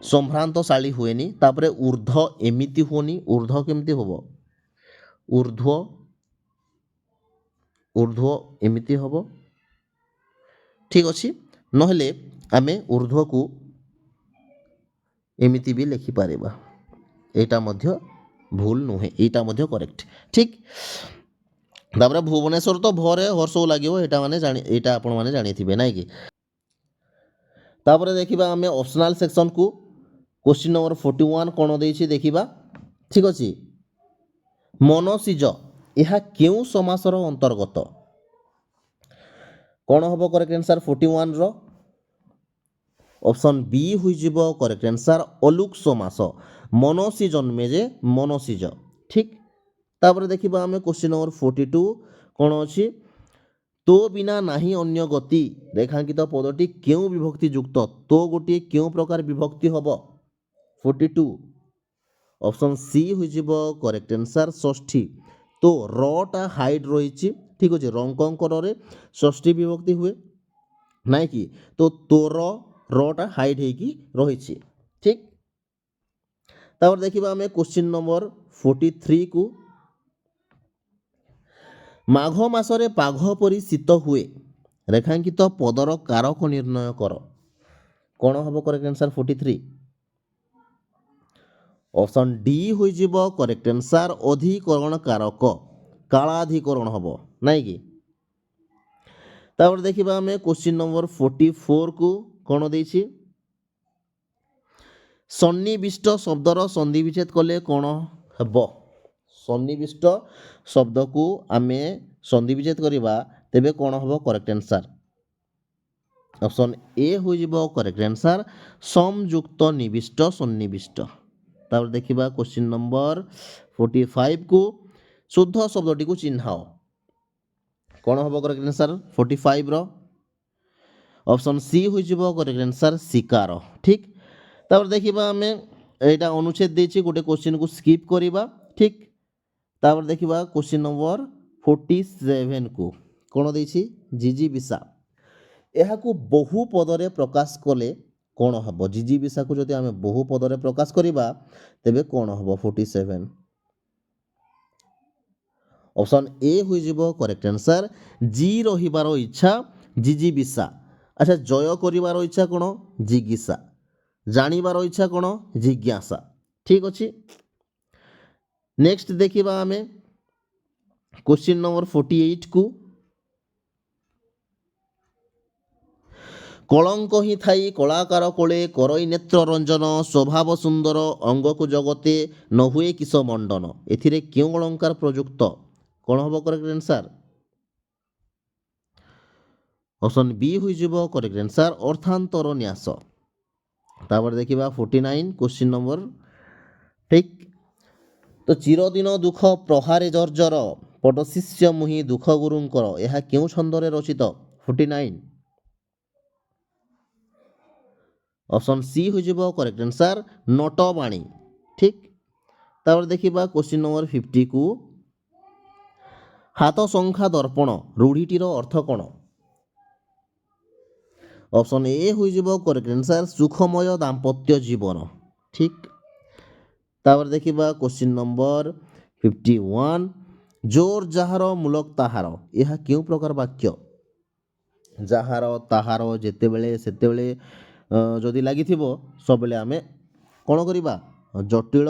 ସମ୍ଭ୍ରାନ୍ତଶାଳୀ ହୁଏନି ତାପରେ ଊର୍ଦ୍ଧ୍ୱ ଏମିତି ହୁଏନି ଊର୍ଦ୍ଧ୍ୱ କେମିତି ହେବ ଊର୍ଦ୍ଧ୍ୱ ଏମିତି ହେବ ଠିକ୍ ଅଛି ନହେଲେ ଆମେ ଊର୍ଦ୍ଧ୍ୱକୁ ଏମିତି ବି ଲେଖିପାରିବା এইটা মধ্য ভুল নুহে, এইটা মধ্য করেক্ট। ঠিক, তারপরে ভুবনেশ্বর তো ভরে হর্ষও লাগিব, এটা মানে এইটা আপন মানে জানিথিবে নাই কি। তারপরে দেখিবা আমি অপশনাল সেকশন কু क्वेश्चन नंबर 41 কোণ দেইছি দেখিবা। ঠিক আছে, মনসিজ ଏହା କେଉଁ ସମାସର ଅନ୍ତର୍ଗତ? କ'ଣ ହେବ କରେକ୍ଟ ଆନ୍ସର୍ 41 ର? ଅପସନ୍ ବି ହୋଇଯିବ କରେକ୍ଟ ଆନ୍ସର୍ ଅଲୁକ ସମାସ। ମନସି ଜନ୍ମେ ଯେ ମନସିଜ। ଠିକ୍, ତାପରେ ଦେଖିବା ଆମେ କ୍वेଶ୍ଚନ ନମ୍ବର 42 କ'ଣ ଅଛି? ତୋ ବିନା ନାହିଁ ଅନ୍ୟ ଗତି ରେଖାଙ୍କିତ ପଦଟି କେଉଁ ବିଭକ୍ତି ଯୁକ୍ତ? ତୋ ଗୋଟିଏ କେଉଁ ପ୍ରକାର ବିଭକ୍ତି ହେବ? 42 ଅପସନ୍ ସି ହୋଇଯିବ କରେକ୍ଟ ଆନ୍ସର୍ ଷଷ୍ଠୀ। তো রটা হাইট রয়েছে, ঠিক আছে, রঙ্কঙ্করে ষষ্ঠী বিভক্তি হুয়ে নাই কি, তো তোর রটা হাইট হয়েকি রয়েছে। ঠিক, তারপর দেখিবা আমি কোশ্চিন নম্বর 43 কু মাঘ মাসরে পাঘ পরি শীত হুয়ে রেখাঙ্কিত পদর কারক নির্ণয় কর। কোণ হব করেক্ট আনসার 43? অপশন ডি হয়েযিব করেক্ট আনসার অধিকরণ কারক, কালাধিকরণ হব নাই কি। তারপরে দেখিবা আমি কোশ্চিন নম্বর 44 কু কোণ দেইছি? সন্নিবিষ্ট শব্দর সন্ধি বিচ্ছেদ কলে কোণ হব? সন্নিবিষ্ট শব্দকু আমি সন্ধি বিচ্ছেদ করিবা তেবে কোণ হব করেক্ট আনসার? অপশন এ হয়েযিব করেক্ট আনসার সমযুক্ত নিবিষ্ট সন্নিবিষ্ট। তারপরে দেখিবা কোশ্চিন নম্বর 45 কু শুদ্ধ শব্দটি কু চিহ্নাও। কোণ হব করেক্ট আনসার 45 র? অপশন সি হয়েযিব করেক্ট আনসার শিকার। ঠিক, তারপরে দেখিবা আমি এইটা অনুচ্ছেদ দিয়েছি, গোটে কোশ্চিন কু স্কিপ করিবা। ঠিক, তারপরে দেখিবা কোশ্চিন নম্বর 47 কু কোণ দেইছি? জিজিবিসা। এহাকু বহু পদরে প্রকাশ কলে কোণ হব? জিজিবিসাকু যদি আমি বহু পদরে প্রকাশ করিবা তেবে কোণ হব 47? অপশন এ হয়েযিব করেক্ট আনসার জি রহিবার ইচ্ছা জিজিবিসা। আচ্ছা, জয় করিবার ইচ্ছা কোণ? জিজ্ঞাসা। জানিবার ইচ্ছা কোণ? জিজ্ঞাসা। ঠিক আছে, নেক্সট দেখিবা আমি কোশ্চিন নম্বর 48 কু কলঙ্ক হি থাই কলাকার কোলে করই নেত্র রঞ্জন স্বভাব সুন্দর অঙ্গকু জগতে নহুয়ে কিস মণ্ডন। এথিরে কেউ অলঙ্কার প্রযুক্ত? কোণ হব করেক্ট আনসার? অপশন বি হয়েযিব করেক্ট আনসার অর্থান্তর ন্যাস। তারপরে দেখিবা 49 কোশ্চিন নম্বর। ঠিক, তো চিরদিন দুঃখ প্রহারে জর্জর পটশিষ্য মুহি দুঃখ গুরুঙ্কর ଏହା কেউ ছন্দরে রচিত? 49 অপশন সি হয়েযিব করেক্ট আনসার নটবাণী। ঠিক, তারপরে দেখিবা কোশ্চিন নম্বর 50 কু হাত সংখ্যা দর্পণ রূঢ়িটির অর্থ কোণ? অপশন এ হয়েযিব করেক্ট আনসার সুখময় দাম্পত্য জীবন। ঠিক, তারপরে দেখিবা কোশ্চিন নম্বর 51 জোর যাହାର মূলক তাହାର ଏହା କେଉଁ ପ୍ରକାର ବାକ୍ୟ? ଯାହାର ତାହାର ଯେତେବେଳେ ସେତେବେଳେ ଯଦି ଲାଗିଥିବ ସବୁବେଳେ ଆମେ କ'ଣ କରିବା? ଜଟିଳ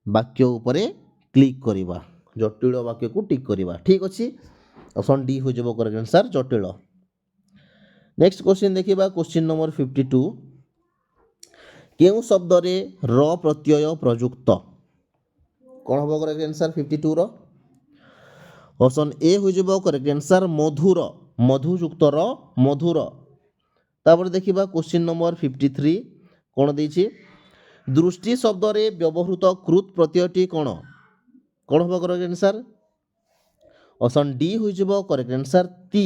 ବାକ୍ୟ ଉପରେ କ୍ଲିକ୍ କରିବା, ଜଟିଳ ବାକ୍ୟକୁ ଟିକ୍ କରିବା। ଠିକ୍ ଅଛି, ଅପସନ୍ ଡି ହୋଇଯିବ କରେକ୍ଟ ଆନ୍ସର୍ ଜଟିଳ। ନେକ୍ସଟ କ୍ୱେଶ୍ଚିନ୍ ଦେଖିବା କ୍ୱେଶ୍ଚିନ୍ ନମ୍ବର 52 କେଉଁ ଶବ୍ଦରେ ର ପ୍ରତ୍ୟୟ ପ୍ରଯୁକ୍ତ? କ'ଣ ହେବ କରେକ୍ଟ ଆନ୍ସର୍ 52 ର? ଅପସନ୍ ଏ ହୋଇଯିବ କରେକ୍ଟ ଆନ୍ସର୍ ମଧୁର, ମଧୁଯୁକ୍ତ ର ମଧୁର। ତାପରେ ଦେଖିବା କ୍ୱେଶ୍ଚିନ୍ ନମ୍ବର 53 କ'ଣ ଦେଇଛି? ଦୃଷ୍ଟି ଶବ୍ଦରେ ବ୍ୟବହୃତ କୃତ ପ୍ରତ୍ୟୟଟି କ'ଣ? କ'ଣ ହେବ କରେକ୍ଟ ଆନ୍ସର୍? ଅପସନ୍ ଡି ହୋଇଯିବ କରେକ୍ଟ ଆନ୍ସର୍ ତି,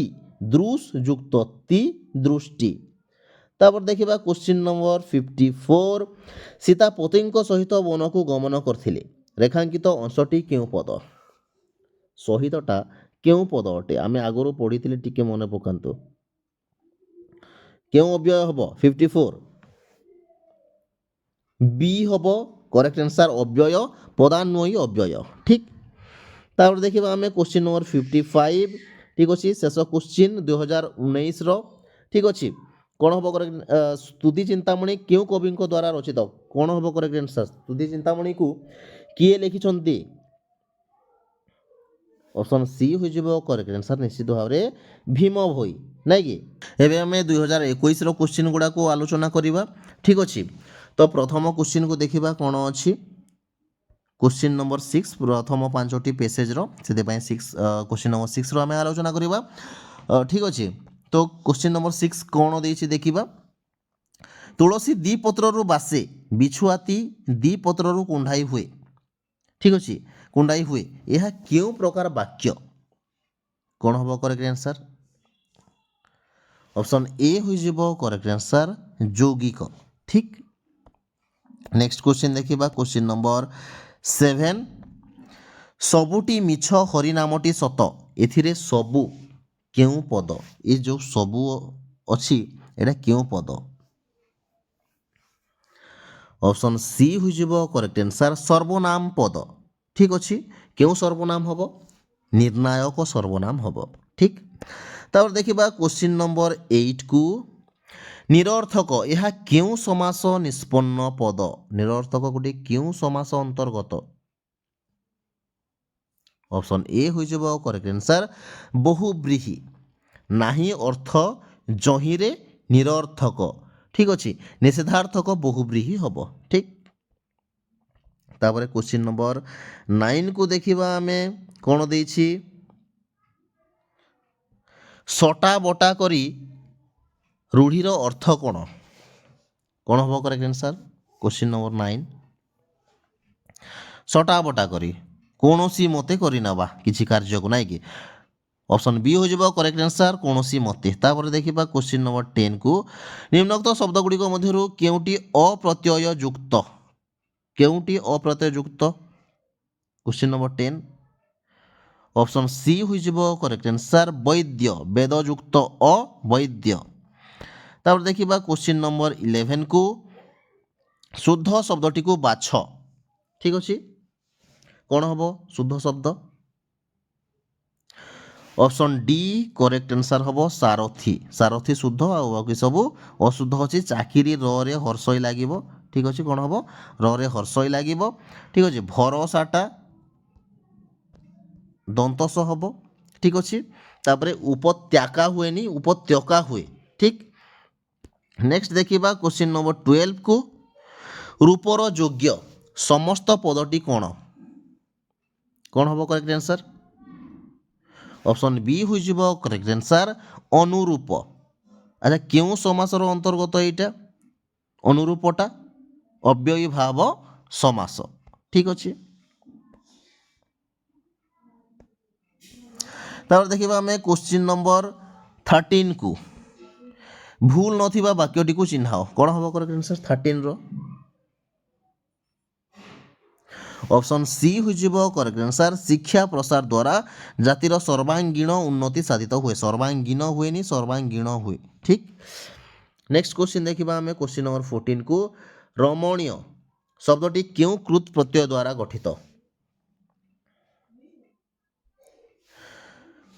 ଦୃଶ ଯୁକ୍ତ ତି ଦୃଷ୍ଟି। ତାପରେ ଦେଖିବା କ୍ୱେଶ୍ଚିନ୍ ନମ୍ବର 54 ସୀତା ପତିଙ୍କ ସହିତ ବନକୁ ଗମନ କରିଥିଲେ ରେଖାଙ୍କିତ ଅଂଶଟି କେଉଁ ପଦ? ସହିତଟା କେଉଁ ପଦ ଅଟେ? ଆମେ ଆଗରୁ ପଢ଼ିଥିଲେ, ଟିକେ ମନେ ପକାନ୍ତୁ। କେଉଁ ଅବ୍ୟୟ ହେବ? 54 বি হব করেক্ট আনসার অব্যয়, পদান্বয়ী অব্যয়। ঠিক, তারপরে দেখিবা আমি কোশ্চিন নম্বর 55 ঠিক আছে, শেষ কোশ্চিন 2019 র। ঠিক আছে, कौन हम करेक्ट स्तुति चिंतामणि क्यों कवि द्वारा रचित कौन हम करेक्ट आंसर स्तुति चिंतामणि को किए लिखिछन्ति ऑप्शन सी हो करेक्ट आंसर निश्चित भाव में भीम भोई नाई कि एबे आम 2021 रो क्वेश्चन गुड़ा को आलोचना करवा ठीक अच्छे तो प्रथम क्वेश्चन को देखा कौन अच्छी क्वेश्चन नंबर 6 प्रथम 5टी पेसेज से 6 क्वेश्चन नंबर 6 आम आलोचना करवा ठीक अच्छे तो क्वेश्चन नंबर 6 कौन देछि देखिबा तुलसी दी पत्ररु बासे बिछुआती दी पत्ररु कुंडाई हुए ठीक अच्छे कुंडाई हुए यह क्यों प्रकार वाक्य कौन हम करेक्ट आंसर ऑप्शन ए हो करेक्ट आंसर यौगिक ठीक नेक्स्ट क्वेश्चन देखिबा क्वेश्चन नंबर 7 सबुटी मिछ हरिनामटी सत एथिरे सबु क्यों पद ये जो सबु अच्छी एटा क्यों पद ऑप्शन सी हो करेक्ट आंसर सर्वनाम पद ठीक अच्छे क्यों सर्वनाम हम निर्णायक सर्वनाम हम ठीक तापर देखिबा क्वेश्चन नंबर 8 को निरर्थक यह क्यों समास निष्पन्न पद निरर्थक गोटे क्यों समास अंतर्गत ऑप्शन ए हो करेक्ट आंसर बहुब्रीहि नाही अर्थ जहिरे निरर्थक ठीक अच्छे निषेधार्थक बहुब्रीहि हम ठीक तापर क्वेश्चन नंबर 9 को देखिबा आमे कौन देछि सटा बटा करी रूढ़ीर अर्थ कौन कौन हम करेक्ट आंसर क्वेश्चन नंबर 9 सटा बटा करी कौनसी मते करी नबा किछि कार्य को नाइ कि ऑप्शन बी हो करेक्ट आंसर कौनसी मते तापर देखिबा क्वेश्चन नंबर 10 को निम्नोक्त शब्द गुड़िक मध्यरु केउटी अप्रत्यय युक्त केउटी अप्रत्यय युक्त क्वेश्चन नंबर 10 ऑप्शन सी हो करेक्ट आंसर वैद्य वेद युक्त अवैद्य तापर देखिबा क्वेश्चन नंबर 11 को शुद्ध शब्दटी को बाछ ठीक अच्छे कौन हम शुद्ध शब्द ऑप्शन डी करेक्ट आंसर हम सारथी सारथी शुद्ध आउ सब अशुद्ध अच्छे चाकरी रे हर्षई लगे ठीक अच्छे कौन हम रे हर्षई लगे ठीक अच्छे भरोसाटा दंतस हम ठीक अच्छे तापर उपत्याका हुए नी उपत्यका हुए ठीक नेक्स्ट देखिबा क्वेश्चन नंबर 12 को रूपर योग्य समस्त पदटी कौन कौन हम करेक्ट आंसर ऑप्शन बी हो करेक्ट आंसर अनुरूप अच्छा क्यों समासर अंतर्गत यहाँ अनुरूपटा अव्ययी भाव समास ठीक अच्छे तापर देखिबा हमें क्वेश्चन नंबर 13 को भूल नथिबा वाक्यटी को चिन्हाओ कौन हम करेक्ट आंसर 13 रो ऑप्शन सी हो करेक्ट आंसर शिक्षा प्रसार द्वारा जातिर सर्वांगीण उन्नति साधित हुए सर्वांगीण हुए नी सर्वांगीण हुए ठीक नेक्स्ट क्वेश्चन देखिबा हमें क्वेश्चन नंबर 14 को रमणीय शब्दटी क्यों कृत प्रत्यय द्वारा गठित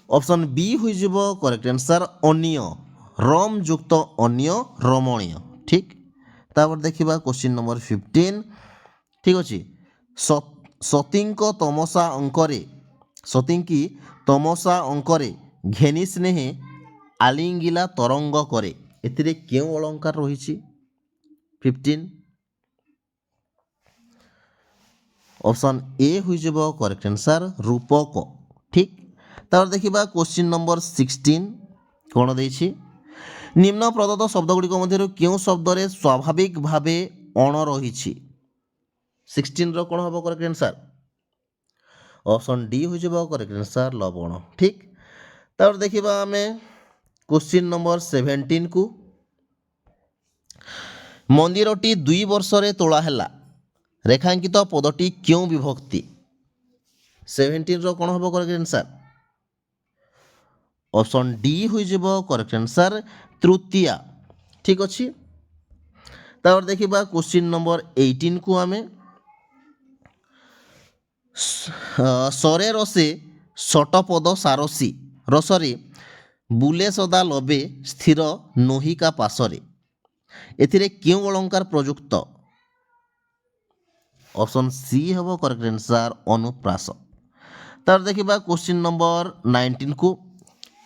ऑप्शन बी हो करेक्ट आंसर अन्य रम युक्त अन्य रमणीय ठीक तापर देखिबा क्वेश्चन नंबर 15 ठीक अच्छे सतींक तमसा अंकरे सतींकी तमसा अंकरे घेनी स्नेहे आलिंगिला तरंग करे एथिरे क्यों अलंकार रही 15 ऑप्शन ए हो करेक्ट आंसर रूपक ठीक तापर देखिबा क्वेश्चन नंबर 16 कौन देछि निम्न प्रदत्त शब्द गुड़िक मध्यरु क्यों शब्द रे स्वाभाविक भावे अण रही 16 रो कौन हम करेक्ट आंसर ऑप्शन डी हो करेक्ट आंसर लवण ठीक तापर देखिबा हमें क्वेश्चन नंबर 17 को मंदिरटी 2 वर्ष रे तोला हैला रेखांकित पदटी क्यों विभक्ति 17 रो कौन हम करेक्ट आंसर ऑप्शन डी हो करेक्ट आंसर तृतीया ठीक अच्छे तापर देखिबा क्वेश्चन नंबर 18 को आमे सरे रसे सटपद सारसी रसरे ବୁଲେ ସଦା ଲବେ ସ୍ଥିର ନହିକା ପାଶରେ ଏଥିରେ କେଉଁ ଅଳଙ୍କାର ପ୍ରଯୁକ୍ତ? ଅପସନ୍ ସି ହେବ କରେକ୍ଟ ଆନ୍ସର ଅନୁପ୍ରାସ। ତାର ଦେଖିବା କ୍ୱେଶ୍ଚିନ୍ ନମ୍ବର 19 କୁ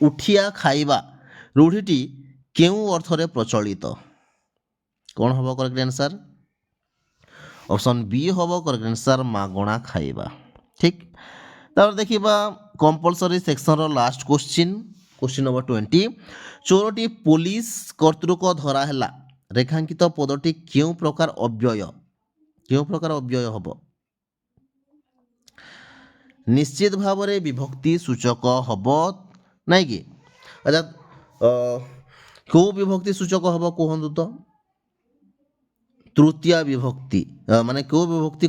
ଉଠିଆ ଖାଇବା ରୂଢ଼ିଟି କେଉଁ ଅର୍ଥରେ ପ୍ରଚଳିତ? କ'ଣ ହେବ କରେକ୍ଟ ଆନ୍ସର? ଅପସନ୍ ବି ହେବ କରେକ୍ଟ ଆନ୍ସର ମାଗଣା ଖାଇବା। ଠିକ୍। ତାପରେ ଦେଖିବା କମ୍ପଲସରି ସେକ୍ସନର ଲାଷ୍ଟ କ୍ୱେଶ୍ଚିନ୍ ନମ୍ବର 20 ଚୋରଟି ପୋଲିସ କର୍ତ୍ତୃକ ଧରା ହେଲା ରେଖାଙ୍କିତ ପଦଟି କେଉଁ ପ୍ରକାର ଅବ୍ୟୟ ହେବ? ନିଶ୍ଚିତ ଭାବରେ ବିଭକ୍ତି ସୂଚକ ହେବ ନାଇଁ କି? ଆଚ୍ଛା କେଉଁ ବିଭକ୍ତି ସୂଚକ ହେବ କୁହନ୍ତୁ ତ? ତୃତୀୟ ବିଭକ୍ତି ମାନେ କେଉଁ ବିଭକ୍ତି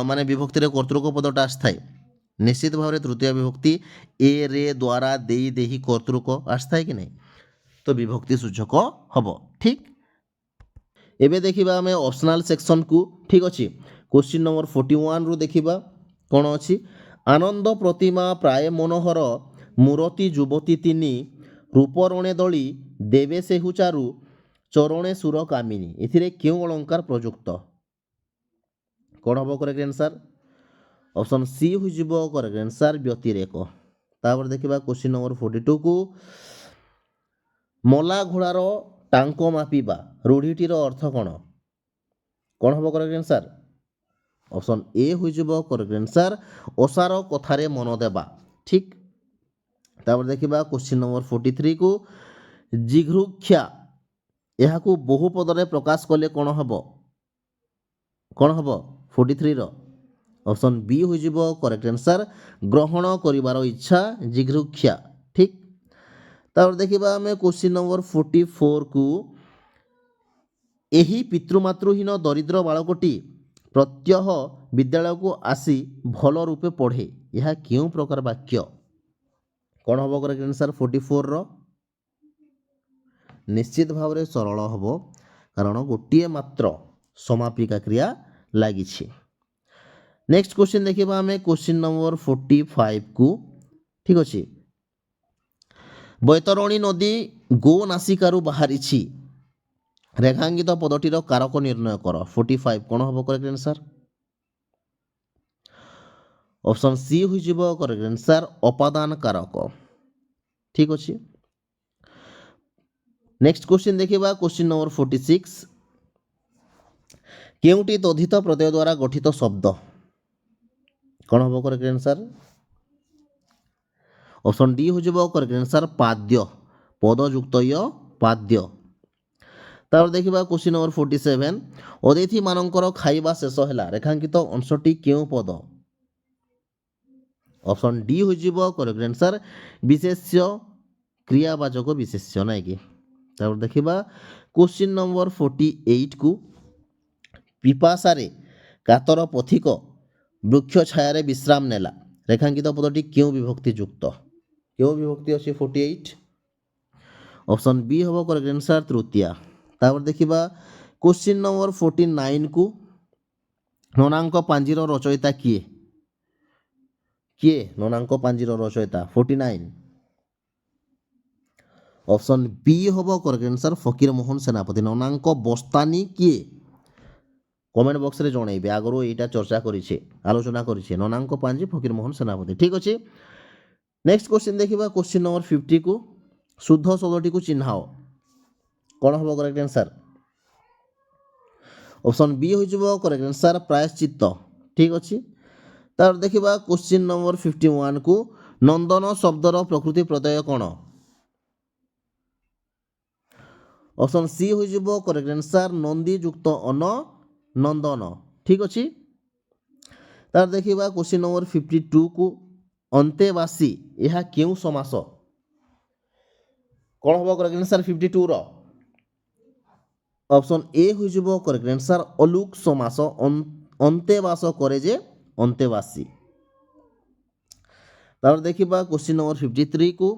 ମାନେ ବିଭକ୍ତିରେ କର୍ତ୍ତୃକ ପଦଟା ଆସିଥାଏ? ନିଶ୍ଚିତ ଭାବରେ ତୃତୀୟ ବିଭକ୍ତି ଏ ରେ ଦ୍ୱାରା ଦେଇ ଦେହି କର୍ତ୍ତୃକ ଆସିଥାଏ କି ନାହିଁ? ତ ବିଭକ୍ତି ସୂଚକ ହେବ। ଠିକ୍। ଏବେ ଦେଖିବା ଆମେ ଅପସନାଲ ସେକ୍ସନକୁ। ଠିକ୍ ଅଛି। କ୍ୱେଶ୍ଚିନ୍ ନମ୍ବର 41ରୁ ଦେଖିବା କ'ଣ ଅଛି। ଆନନ୍ଦ ପ୍ରତିମା ପ୍ରାୟ ମନୋହର ମୂରତି ଯୁବତୀ ତିନି ରୂପରଣେ ଦଳି ଦେବେ ସେହୁ ଚାରୁ ଚରଣେ ସୁର କାମିନୀ ଏଥିରେ କେଉଁ ଅଳଙ୍କାର ପ୍ରଯୁକ୍ତ? କ'ଣ ହେବ କରେକ୍ଟ ଆନ୍ସର? ଅପସନ୍ ସି ହୋଇଯିବ କରେକ୍ଟ ଆନ୍ସର ବ୍ୟତିରେକ। ତାପରେ ଦେଖିବା କ୍ୱେଶ୍ଚିନ୍ ନମ୍ବର 42କୁ ମଲା ଘୋଡ଼ାର ଟାଙ୍କ ମାପିବା ରୂଢ଼ିଟିର ଅର୍ଥ କ'ଣ? କ'ଣ ହେବ କରେକ୍ଟ ଆନ୍ସର? ଅପସନ୍ ଏ ହୋଇଯିବ କରେକ୍ଟ ଆନ୍ସର ଅସାର କଥାରେ ମନ ଦେବା। ଠିକ୍। ତାପରେ ଦେଖିବା କ୍ୱେଶ୍ଚିନ୍ ନମ୍ବର 43କୁ ଜିଘୃକ୍ଷା ଏହାକୁ ବହୁ ପଦରେ ପ୍ରକାଶ କଲେ କ'ଣ ହେବ? 43ର ଅପସନ୍ ବି ହୋଇଯିବ କରେକ୍ଟ ଆନ୍ସର ଗ୍ରହଣ କରିବାର ଇଚ୍ଛା ଜିଘୃକ୍ଷା। ଠିକ୍। ତାପରେ ଦେଖିବା ଆମେ କ୍ୱେଶ୍ଚିନ୍ ନମ୍ବର 44କୁ ଏହି ପିତୃମାତୃହୀନ ଦରିଦ୍ର ବାଳକଟି ପ୍ରତ୍ୟହ ବିଦ୍ୟାଳୟକୁ ଆସି ଭଲ ରୂପେ ପଢ଼େ ଏହା କେଉଁ ପ୍ରକାର ବାକ୍ୟ? କ'ଣ ହେବ କରେକ୍ଟ ଆନ୍ସର 44ର? ନିଶ୍ଚିତ ଭାବରେ ସରଳ ହେବ କାରଣ ଗୋଟିଏ ମାତ୍ର ସମାପିକା କ୍ରିୟା ଲାଗିଛି। ନେକ୍ସଟ କ୍ୱେଶ୍ଚିନ୍ ଦେଖିବା ଆମେ କ୍ୱେଶ୍ଚିନ୍ ନମ୍ବର 45କୁ। ଠିକ୍ ଅଛି। ବୈତରଣୀ ନଦୀ ଗୋ ନାସିକାରୁ ବାହାରିଛି ରେଖାଙ୍କିତ ପଦଟିର କାରକ ନିର୍ଣ୍ଣୟ କର। 45 କ'ଣ ହେବ କରେକ୍ଟ ଆନ୍ସର? ଅପସନ୍ ସି ହୋଇଯିବ କରେକ୍ଟ ଆନ୍ସର ଅପାଦାନ କାରକ। ଠିକ୍ ଅଛି। ନେକ୍ସଟ କ୍ୱେଶ୍ଚିନ୍ ଦେଖିବା କ୍ୱେଶ୍ଚିନ୍ ନମ୍ବର 46 କେଉଁଟି ତଦ୍ଧିତ ପ୍ରତ୍ୟୟ ଦ୍ୱାରା ଗଠିତ ଶବ୍ଦ? କ'ଣ ହେବ କରେକ୍ଟ ଆନ୍ସର? ଅପସନ୍ ଡି ହୋଇଯିବ କରେକ୍ଟ ଆନ୍ସର ପାଦ୍ୟ ପଦଯୁକ୍ତ ପାଦ୍ୟ। ତାପରେ ଦେଖିବା କ୍ୱେଶ୍ଚିନ୍ ନମ୍ବର 47 ଅତିଥିମାନଙ୍କର ଖାଇବା ଶେଷ ହେଲା ରେଖାଙ୍କିତ ଅଂଶଟି କେଉଁ ପଦ? ଅପସନ୍ ଡି ହୋଇଯିବ କରେକ୍ଟ ଆନ୍ସର ବିଶେଷ୍ୟ କ୍ରିୟାବାଚକ ବିଶେଷ୍ୟ ନାଇଁ କି? ତାପରେ ଦେଖିବା କ୍ୱେଶ୍ଚିନ୍ ନମ୍ବର 48କୁ ପିପାସାରେ କାତର ପଥିକ ବୃକ୍ଷ ଛାୟାରେ ବିଶ୍ରାମ ନେଲା ରେଖାଙ୍କିତ ପଦଟି କେଉଁ ବିଭକ୍ତି ଯୁକ୍ତ? କେଉଁ ବିଭକ୍ତି ଅଛି 48? ଅପସନ୍ ବି ହେବ କରେକ୍ଟ ଆନ୍ସର ତୃତୀୟା। ତାପରେ ଦେଖିବା କ୍ୱେଶ୍ଚିନ୍ ନମ୍ବର 49କୁ ନନାଙ୍କ ପାଞ୍ଜିର ରଚୟିତା କିଏ? ନନାଙ୍କ ପାଞ୍ଜିର ରଚୟିତା 49? ଅପସନ୍ ବି ହେବ କରେକ୍ଟ ଆନ୍ସର ଫକୀର ମୋହନ ସେନାପତି। ନନାଙ୍କ ବସ୍ତାନି କିଏ? କମେଣ୍ଟ ବକ୍ସରେ ଜଣାଇବେ। ଆଗରୁ ଏଇଟା ଚର୍ଚ୍ଚା କରିଛେ ଆଲୋଚନା କରିଛେ ନନାଙ୍କ ପାଞ୍ଜି ଫକୀର ମୋହନ ସେନାପତି। ଠିକ୍ ଅଛି। ନେକ୍ସଟ କ୍ୱେଶ୍ଚିନ୍ ଦେଖିବା କ୍ୱେଶ୍ଚିନ୍ ନମ୍ବର 50କୁ ଶୁଦ୍ଧ ଶବ୍ଦଟିକୁ ଚିହ୍ନାଅ। କ'ଣ ହେବ କରେକ୍ଟ ଆନ୍ସର? ଅପସନ୍ ବି ହୋଇଯିବ କରେକ୍ଟ ଆନ୍ସର ପ୍ରାୟଶ୍ଚିତ୍ତ। ଠିକ୍ ଅଛି। ତାପରେ ଦେଖିବା କ୍ୱେଶ୍ଚିନ୍ ନମ୍ବର 51କୁ ନନ୍ଦନ ଶବ୍ଦର ପ୍ରକୃତି ପ୍ରତ୍ୟୟ କ'ଣ? ଅପସନ୍ ସି ହୋଇଯିବ କରେକ୍ଟ ଆନ୍ସର ନନ୍ଦୀ ଯୁକ୍ତ ଅନ ନନ୍ଦନ। ଠିକ୍ ଅଛି। ତାପରେ ଦେଖିବା କ୍ୱେଶ୍ଚିନ୍ ନମ୍ବର 52କୁ ଅନ୍ତେବାସୀ ଏହା କେଉଁ ସମାସ? କ'ଣ ହେବ କରେକ୍ଟ ଆନ୍ସର 52ର? ଅପସନ୍ ଏ ହୋଇଯିବ କରେକ୍ଟ ଆନ୍ସର ଅଲୁକ ସମାସ ଅନ୍ତେବାସ କରେ ଯେ ଅନ୍ତେବାସୀ। ତାପରେ ଦେଖିବା କ୍ୱେଶ୍ଚିନ୍ ନମ୍ବର 53କୁ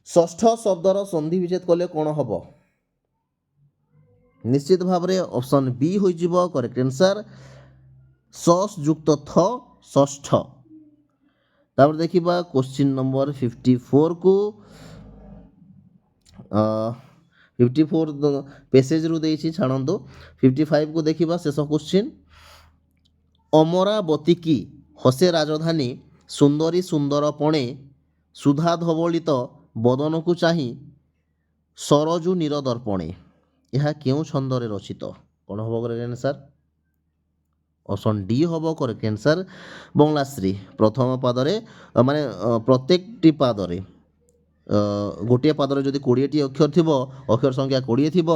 ଷଷ୍ଠ ଶବ୍ଦର ସନ୍ଧି ବିଚ୍ଛେଦ କଲେ କ'ଣ ହେବ? ନିଶ୍ଚିତ ଭାବରେ ଅପସନ୍ ବି ହୋଇଯିବ କରେକ୍ଟ ଆନ୍ସର ସସ୍ ଯୁକ୍ତ ଥ ଷଷ୍ଠ। ତାପରେ ଦେଖିବା କ୍ୱେଶ୍ଚିନ୍ ନମ୍ବର 54କୁ 54 ପେସେଜରୁ ଦେଇଛି, ଛାଡ଼ନ୍ତୁ। 55କୁ ଦେଖିବା, ଶେଷ କ୍ୱେଶ୍ଚିନ୍। ଅମରାବତୀ କି ହସେ ରାଜଧାନୀ, ସୁନ୍ଦରୀ ସୁନ୍ଦର ପଣେ, ସୁଧା ଧବଳିତ ବଦନକୁ ଚାହିଁ, ସରଜୁ ନୀର ଦର୍ପଣେ। ଏହା କେଉଁ ଛନ୍ଦରେ ରଚିତ? କ'ଣ ହେବ କରେକ୍ଟ ଆନ୍ସର୍? ଅପସନ୍ ଡି ହେବ କରେକ୍ଟ ଆନ୍ସର୍, ବଙ୍ଗଳାଶ୍ରୀ। ପ୍ରଥମ ପାଦରେ ମାନେ ପ୍ରତ୍ୟେକଟି ପାଦରେ ଗୋଟିଏ ପାଦରେ ଯଦି 20ଟି ଅକ୍ଷର ଥିବ, ଅକ୍ଷର ସଂଖ୍ୟା 20 ଥିବ,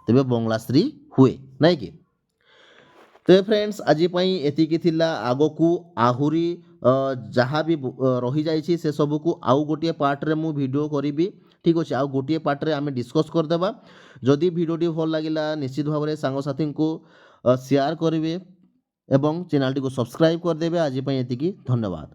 ତେବେ ବଙ୍ଗଳାଶ୍ରୀ ହୁଏ, ନାଇଁ କି? ତେବେ ଫ୍ରେଣ୍ଡସ୍, ଆଜି ପାଇଁ ଏତିକି ଥିଲା। ଆଗକୁ ଆହୁରି ଯାହା ବି ରହିଯାଇଛି ସେସବୁକୁ ଆଉ ଗୋଟିଏ ପାର୍ଟରେ ମୁଁ ଭିଡ଼ିଓ କରିବି, ଠିକ୍ ଅଛି। ଆଉ ଗୋଟିଏ ପାର୍ଟରେ ଆମେ ଡିସ୍କସ୍ କରିଦେବା। ଯଦି ଭିଡ଼ିଓଟି ଭଲ ଲାଗିଲା ନିଶ୍ଚିତ ଭାବରେ ସାଙ୍ଗସାଥୀଙ୍କୁ ସେୟାର କରିବେ ଏବଂ ଚ୍ୟାନେଲଟିକୁ ସବସ୍କ୍ରାଇବ୍ କରିଦେବେ। ଆଜି ପାଇଁ ଏତିକି, ଧନ୍ୟବାଦ।